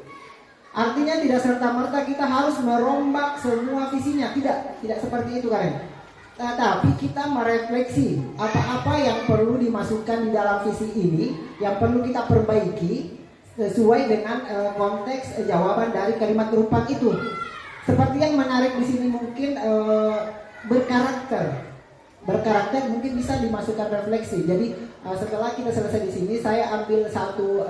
Artinya tidak serta-merta kita harus merombak semua visinya, tidak seperti itu Karen. Tapi kita merefleksi apa-apa yang perlu dimasukkan di dalam visi ini, yang perlu kita perbaiki sesuai dengan konteks jawaban dari kalimat rumpang itu. Seperti yang menarik di sini mungkin berkarakter mungkin bisa dimasukkan refleksi. Jadi setelah kita selesai di sini, saya ambil satu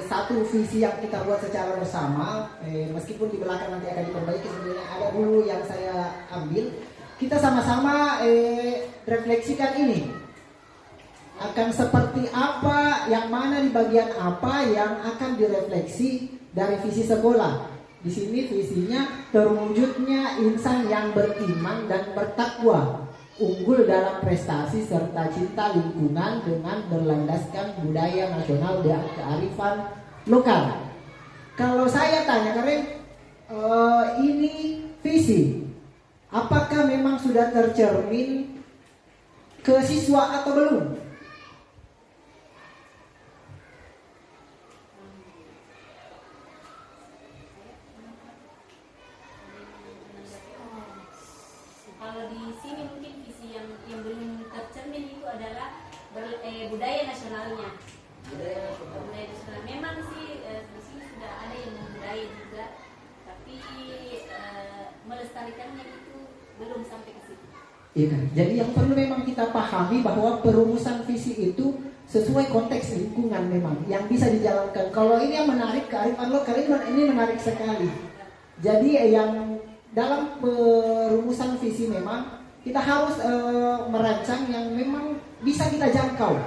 satu visi yang kita buat secara bersama, meskipun di belakang nanti akan diperbaiki. Sebenarnya ada dulu yang saya ambil. Kita sama-sama refleksikan ini akan seperti apa, yang mana di bagian apa yang akan direfleksi dari visi sekolah. Di sini visinya terwujudnya insan yang beriman dan bertakwa, unggul dalam prestasi serta cinta lingkungan dengan berlandaskan budaya nasional dan kearifan lokal. Kalau saya tanya Karen, ini visi, apakah memang sudah tercermin ke siswa atau belum? Kalau di sini mungkin visi yang belum tercermin itu adalah budaya nasionalnya. Budaya nasional. Memang sih di sini sudah ada yang membudaya juga, tapi melestarikannya itu belum sampai ke situ. Iya, jadi yang perlu memang kita pahami bahwa perumusan visi itu sesuai konteks lingkungan memang yang bisa dijalankan. Kalau ini yang menarik kearifan lokal ini menarik sekali. Jadi yang dalam perumusan visi memang kita harus merancang yang memang bisa kita jangkau.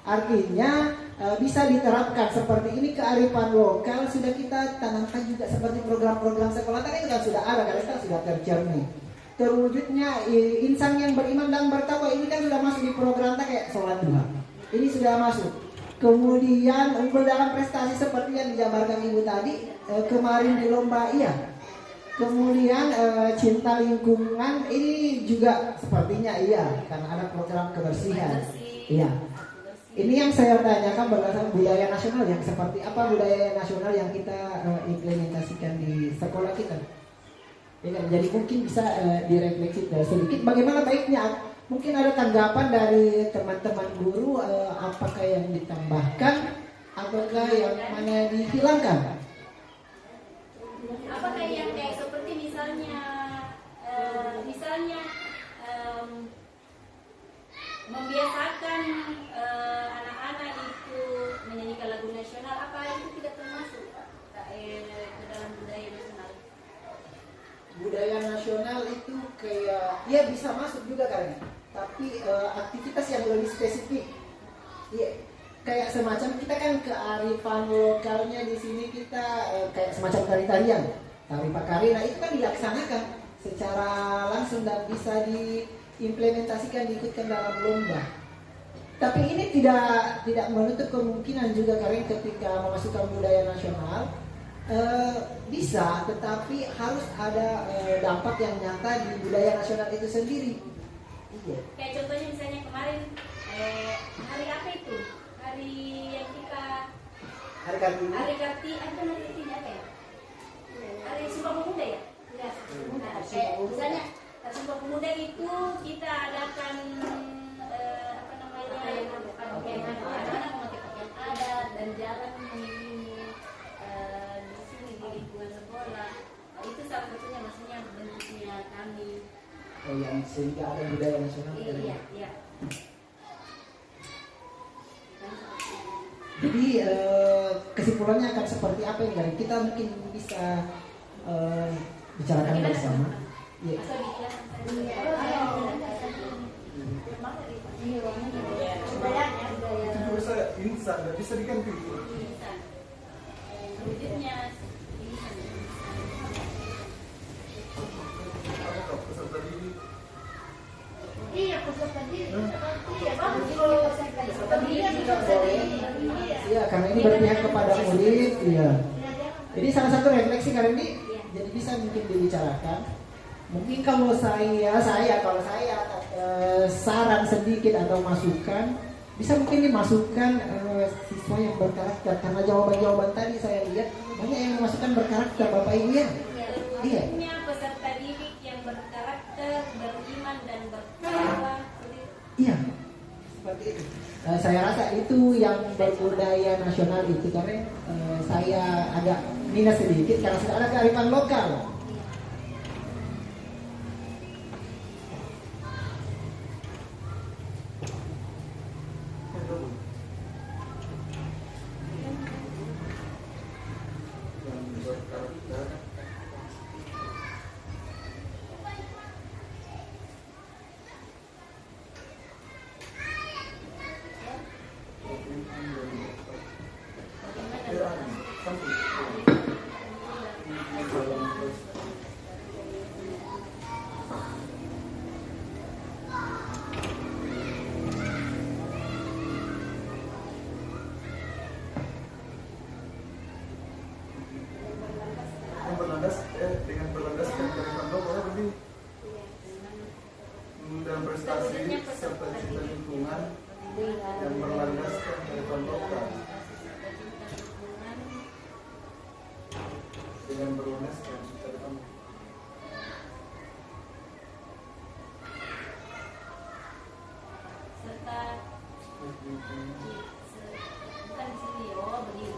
Artinya bisa diterapkan seperti ini, kearifan lokal sudah kita tanamkan juga seperti program-program sekolah tadi kan sudah ada, karena sudah tercermin. Terwujudnya insan yang beriman dan bertakwa ini kan sudah masuk di program kayak sholat duha. Ini sudah masuk. Kemudian unggul dalam prestasi seperti yang dijabarkan Ibu tadi kemarin di lomba, iya. Kemudian cinta lingkungan ini juga sepertinya iya, karena ada program kebersihan. Iya. Ini yang saya tanyakan berdasarkan budaya nasional yang seperti apa budaya nasional yang kita implementasikan di sekolah kita. Ya, jadi mungkin bisa direfleksi sedikit bagaimana baiknya. Mungkin ada tanggapan dari teman-teman guru, apakah yang ditambahkan ataukah yang mana dihilangkan? Apakah yang kayak seperti misalnya membiasakan anak-anak itu menyanyikan lagu nasional, apa itu tidak termasuk ke dalam budaya nasional? Budaya nasional itu kayak ya bisa masuk juga kan, tapi aktivitas yang lebih spesifik. Iya, kayak semacam kita kan kearifan lokalnya di sini kita kayak semacam tari-tarian, tari pakari, nah itu kan dilaksanakan secara langsung dan bisa diimplementasikan, diikutkan dalam lomba. Tapi ini tidak menutup kemungkinan juga karena ketika memasukkan budaya nasional bisa, tetapi harus ada dampak yang nyata di budaya nasional itu sendiri. Iya. Kayak contohnya misalnya kemarin hari apa itu? Hari yang kita Hari Kartini. Hari Kartini apa ya? Hari Sumpah Pemuda ya? Nah, kayak misalnya Sumpah Pemuda itu kita adakan apa namanya pakaian anak-anak memakai pakaian adat dan jalan mengelilingi di sini di lingkungan sekolah. Itu salah satunya maksudnya bentuknya kami. Oh yang sehingga ada budaya nasional. Iya, iya. Jadi kesimpulannya akan seperti apa ini kan? Kita mungkin bisa bicarakan bersama. Iya. Itu bisa insan, nggak bisa diganti. Wujudnya Apakah peserta didik? Iya, peserta didik. Iya, bagus kalau peserta didik bisa Iya, karena ini berpihak kepada murid. Iya. Jadi salah satu refleksi kali ini, jadi bisa mungkin dibicarakan. Mungkin kalau saya saran sedikit atau masukan, bisa mungkin dimasukkan siswa yang berkarakter, karena jawaban-jawaban tadi saya lihat banyak yang memasukkan berkarakter Bapak Ibu ya. Iya. punya peserta didik yang berkarakter, beriman dan bertakwa. Iya. Seperti itu. Saya rasa itu yang berbudaya nasional itu karena saya agak minus sedikit karena sudah ada kearifan lokal. yang berwenaskan terutama. Serta bukan di sini, oh begini.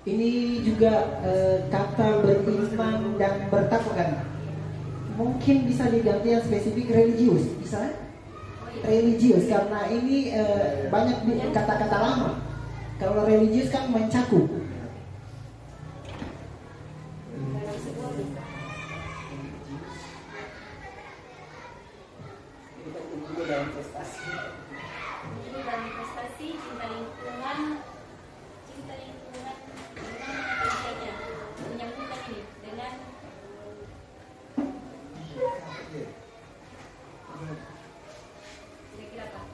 Ini juga kata beriman dan bertakwa kan. Mungkin bisa diganti yang spesifik religius, bisa? Religius karena ini banyak kata-kata lama. Kalau religius kan mencakup. Dalam prestasi, dalam prestasi, cinta lingkungan dengan menyambungkan ini dengan kira-kira apa?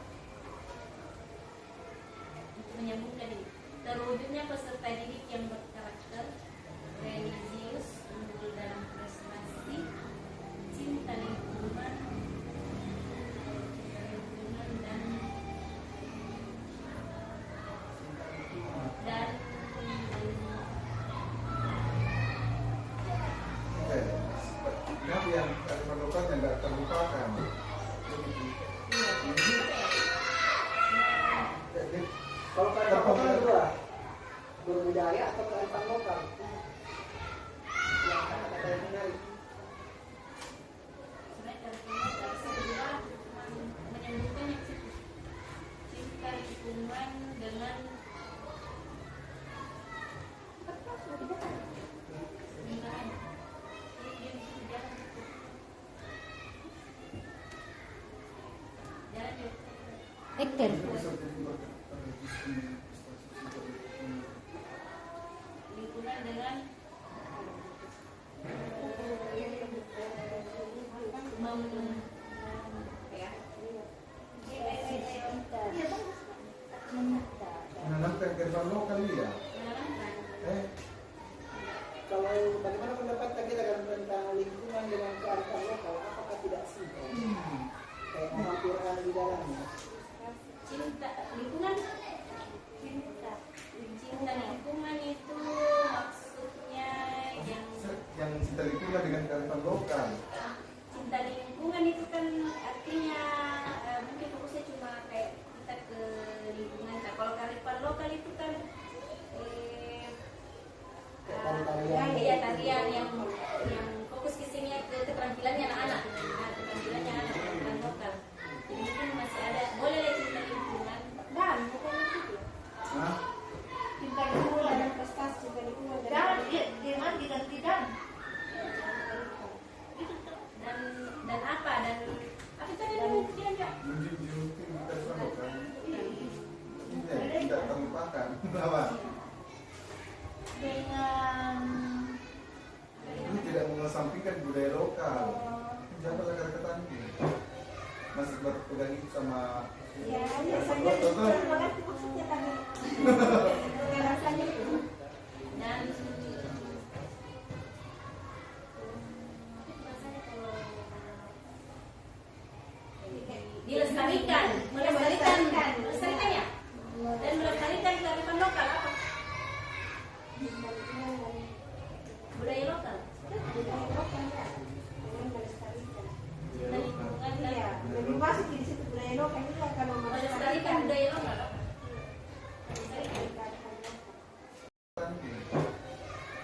Untuk menyambungkan ini, terwujudnya peserta didik yang berkarakter religius, unggul dalam prestasi, cinta lingkungan dan Nabi yang kalimat yang tidak terlupakan. Kalau kearifan lokal dua, berbudaya atau kearifan lokal. Yang kata yang menarik. menyambungkan yang cinta lingkungan dengan Ekten. lingkungan dengan Menanamkan kearifan lokal ya. Kalau bagaimana pendapat kita tentang lingkungan dengan kearifan lokal, apakah tidak simpel? Kayak menghampirkan di dalamnya. cinta lingkungan itu maksudnya Yang cinta lingkungan dengan kearifan lokal. cinta lingkungan itu kan artinya mungkin fokusnya cuma kayak kita ke lingkungan. Nah, kalau kearifan lokal itu kan tarian yang fokus ke sini ke keterampilannya anak-anak. Nah, keterampilannya anak keterampilan lokal. Jadi mungkin masih ada boleh cinta lingkungan dan bukan itu. Cinta lingkungan dan prestasi, cinta lingkungan dan dengan diganti dan apa dan apa tadi dia enggak Menjunjung tinggi kearifan lokal. Tidak terlupakan. Kenapa? dengan Ini tidak mengesampingkan budaya lokal. Jangan kata-kata ini. Masih berpegang itu sama biasanya mengerti maksudnya kan rasanya itu dan dilestarikan ya dan melestarikan kearifan lokal apa budaya lokal lebih masuk di situ budaya lokal itu akan melestarikan budaya lokal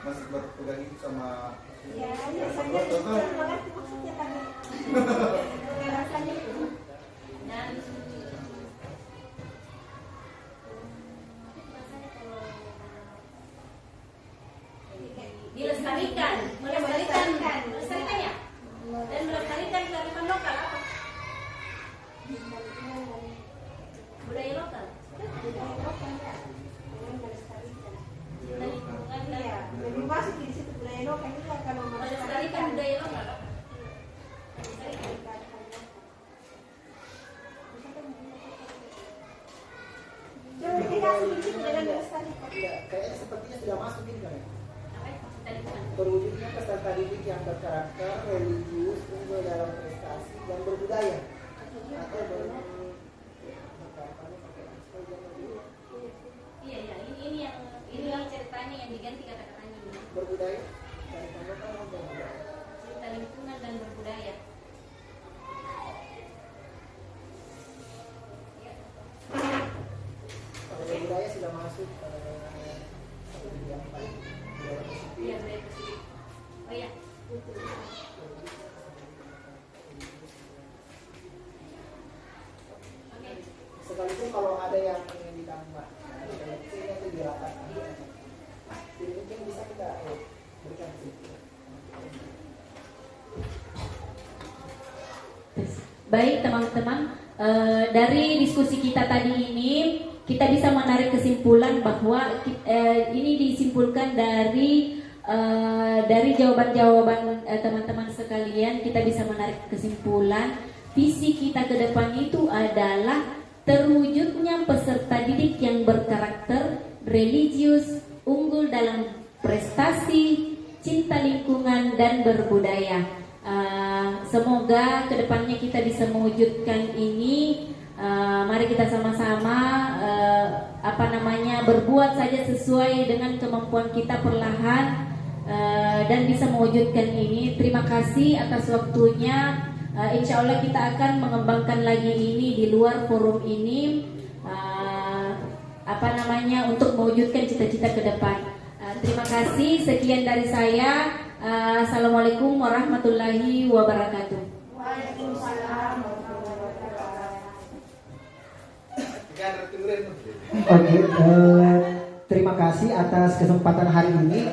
masih berpegang itu sama biasanya mengerti maksudnya kan rasanya itu dan dilestarikan ya dan melestarikan kearifan lokal apa budaya lokal lebih masuk di situ budaya lokal itu akan melestarikan budaya lokal Kayaknya sepertinya sudah masuk ini kan. Berwujudnya peserta didik yang berkarakter religius, unggul dalam prestasi dan berbudaya atau masuk 134. Iya, baik. Oh ya. Oke. Sekalipun kalau ada yang ingin ditambah, sini itu dirapatkan. Jadi mungkin bisa kita berikan sih. Baik teman-teman, dari diskusi kita tadi ini kita bisa menarik kesimpulan bahwa ini disimpulkan dari jawaban-jawaban teman-teman sekalian. Kita bisa menarik kesimpulan visi kita ke depan itu adalah terwujudnya peserta didik yang berkarakter religius, unggul dalam prestasi, cinta lingkungan dan berbudaya. Semoga kedepannya kita bisa mewujudkan ini. Mari kita sama-sama berbuat saja sesuai dengan kemampuan kita perlahan dan bisa mewujudkan ini. Terima kasih atas waktunya. Insya Allah kita akan mengembangkan lagi ini di luar forum ini. Untuk mewujudkan cita-cita ke depan. Terima kasih. Sekian dari saya. Assalamualaikum warahmatullahi wabarakatuh. Waalaikumsalam. Oke, terima kasih atas kesempatan hari ini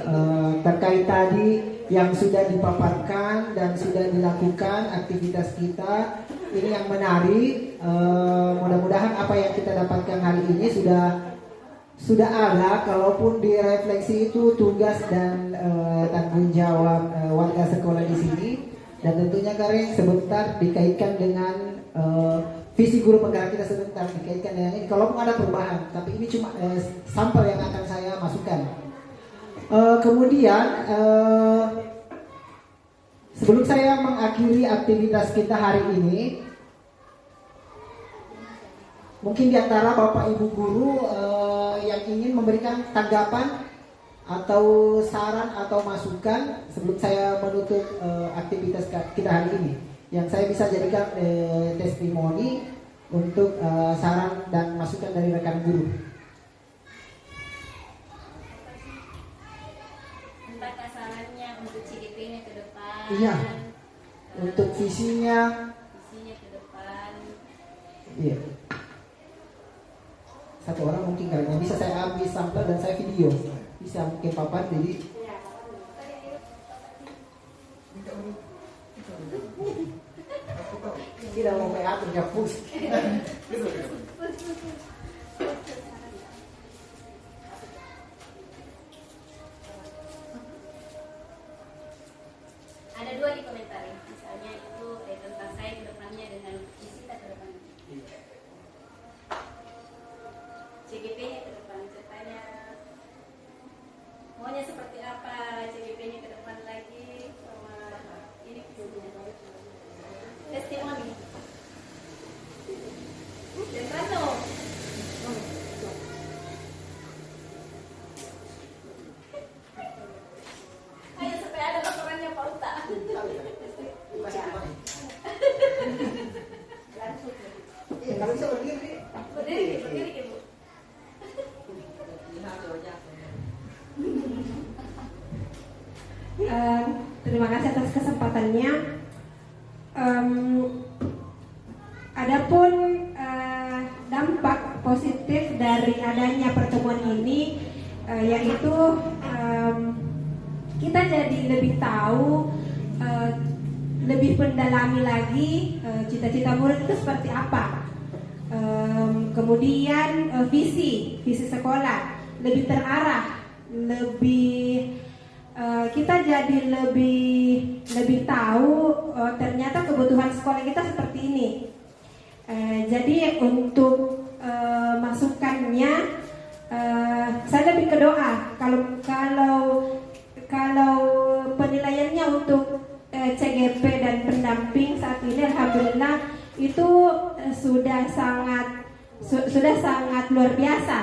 terkait tadi yang sudah dipaparkan dan sudah dilakukan aktivitas kita. Ini yang menarik. Mudah-mudahan apa yang kita dapatkan hari ini sudah ada, kalaupun direfleksi itu tugas dan tanggung jawab warga sekolah di sini. Dan tentunya Karen sebentar dikaitkan dengan visi guru penggerak kita, sebentar dikaitkan dengan ini. Kalaupun ada perubahan, tapi ini cuma sampel yang akan saya masukkan. Kemudian sebelum saya mengakhiri aktivitas kita hari ini, mungkin di antara Bapak Ibu guru yang ingin memberikan tanggapan atau saran atau masukan sebelum saya menutup aktivitas kita hari ini, yang saya bisa jadikan testimoni untuk saran dan masukan dari rekan guru. Entah sarannya untuk CGP-nya ke depan. Iya. Untuk visinya ke depan. Iya. Satu orang mungkin kalian bisa saya ambil sampel dan saya video, bisa mungkin papan jadi tidak mau atur ya push. Ada dua di komentar ya, misalnya itu tentang saya ke depannya dengan visi kita ke depan. CGP-nya ke depan, ceritanya maunya seperti apa CGP-nya ke depan lagi, sama ini testimoni dan Rano. Ayo supaya ada laporannya Pak Uta. Kalau bisa berdiri. Berdiri Bu. Terima kasih atas kesempatannya. Adapun dampak positif dari adanya pertemuan ini yaitu kita jadi lebih tahu, lebih mendalami lagi cita-cita murid itu seperti apa. Kemudian visi sekolah lebih terarah, lebih kita jadi lebih tahu ternyata kebutuhan sekolah kita seperti ini. Jadi untuk masukannya saya lebih ke doa. Kalau penilaiannya untuk CGP dan pendamping saat ini alhamdulillah itu sudah sangat luar biasa.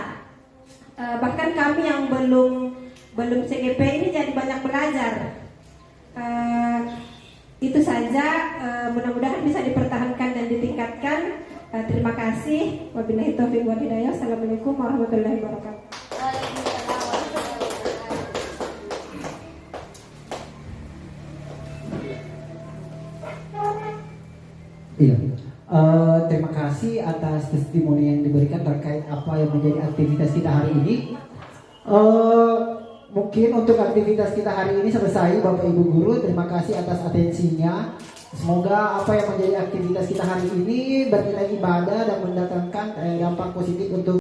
Bahkan kami yang belum CGP ini jadi banyak belajar. Itu saja, mudah-mudahan bisa dipertahankan dan ditingkatkan. Terima kasih. Wabillahi taufiq wal hidayah. Assalamualaikum warahmatullahi wabarakatuh. Terima kasih atas testimoni yang diberikan terkait apa yang menjadi aktivitas kita hari ini. Mungkin untuk aktivitas kita hari ini selesai, Bapak Ibu Guru. Terima kasih atas atensinya. Semoga apa yang menjadi aktivitas kita hari ini bernilai ibadah dan mendatangkan dampak positif untuk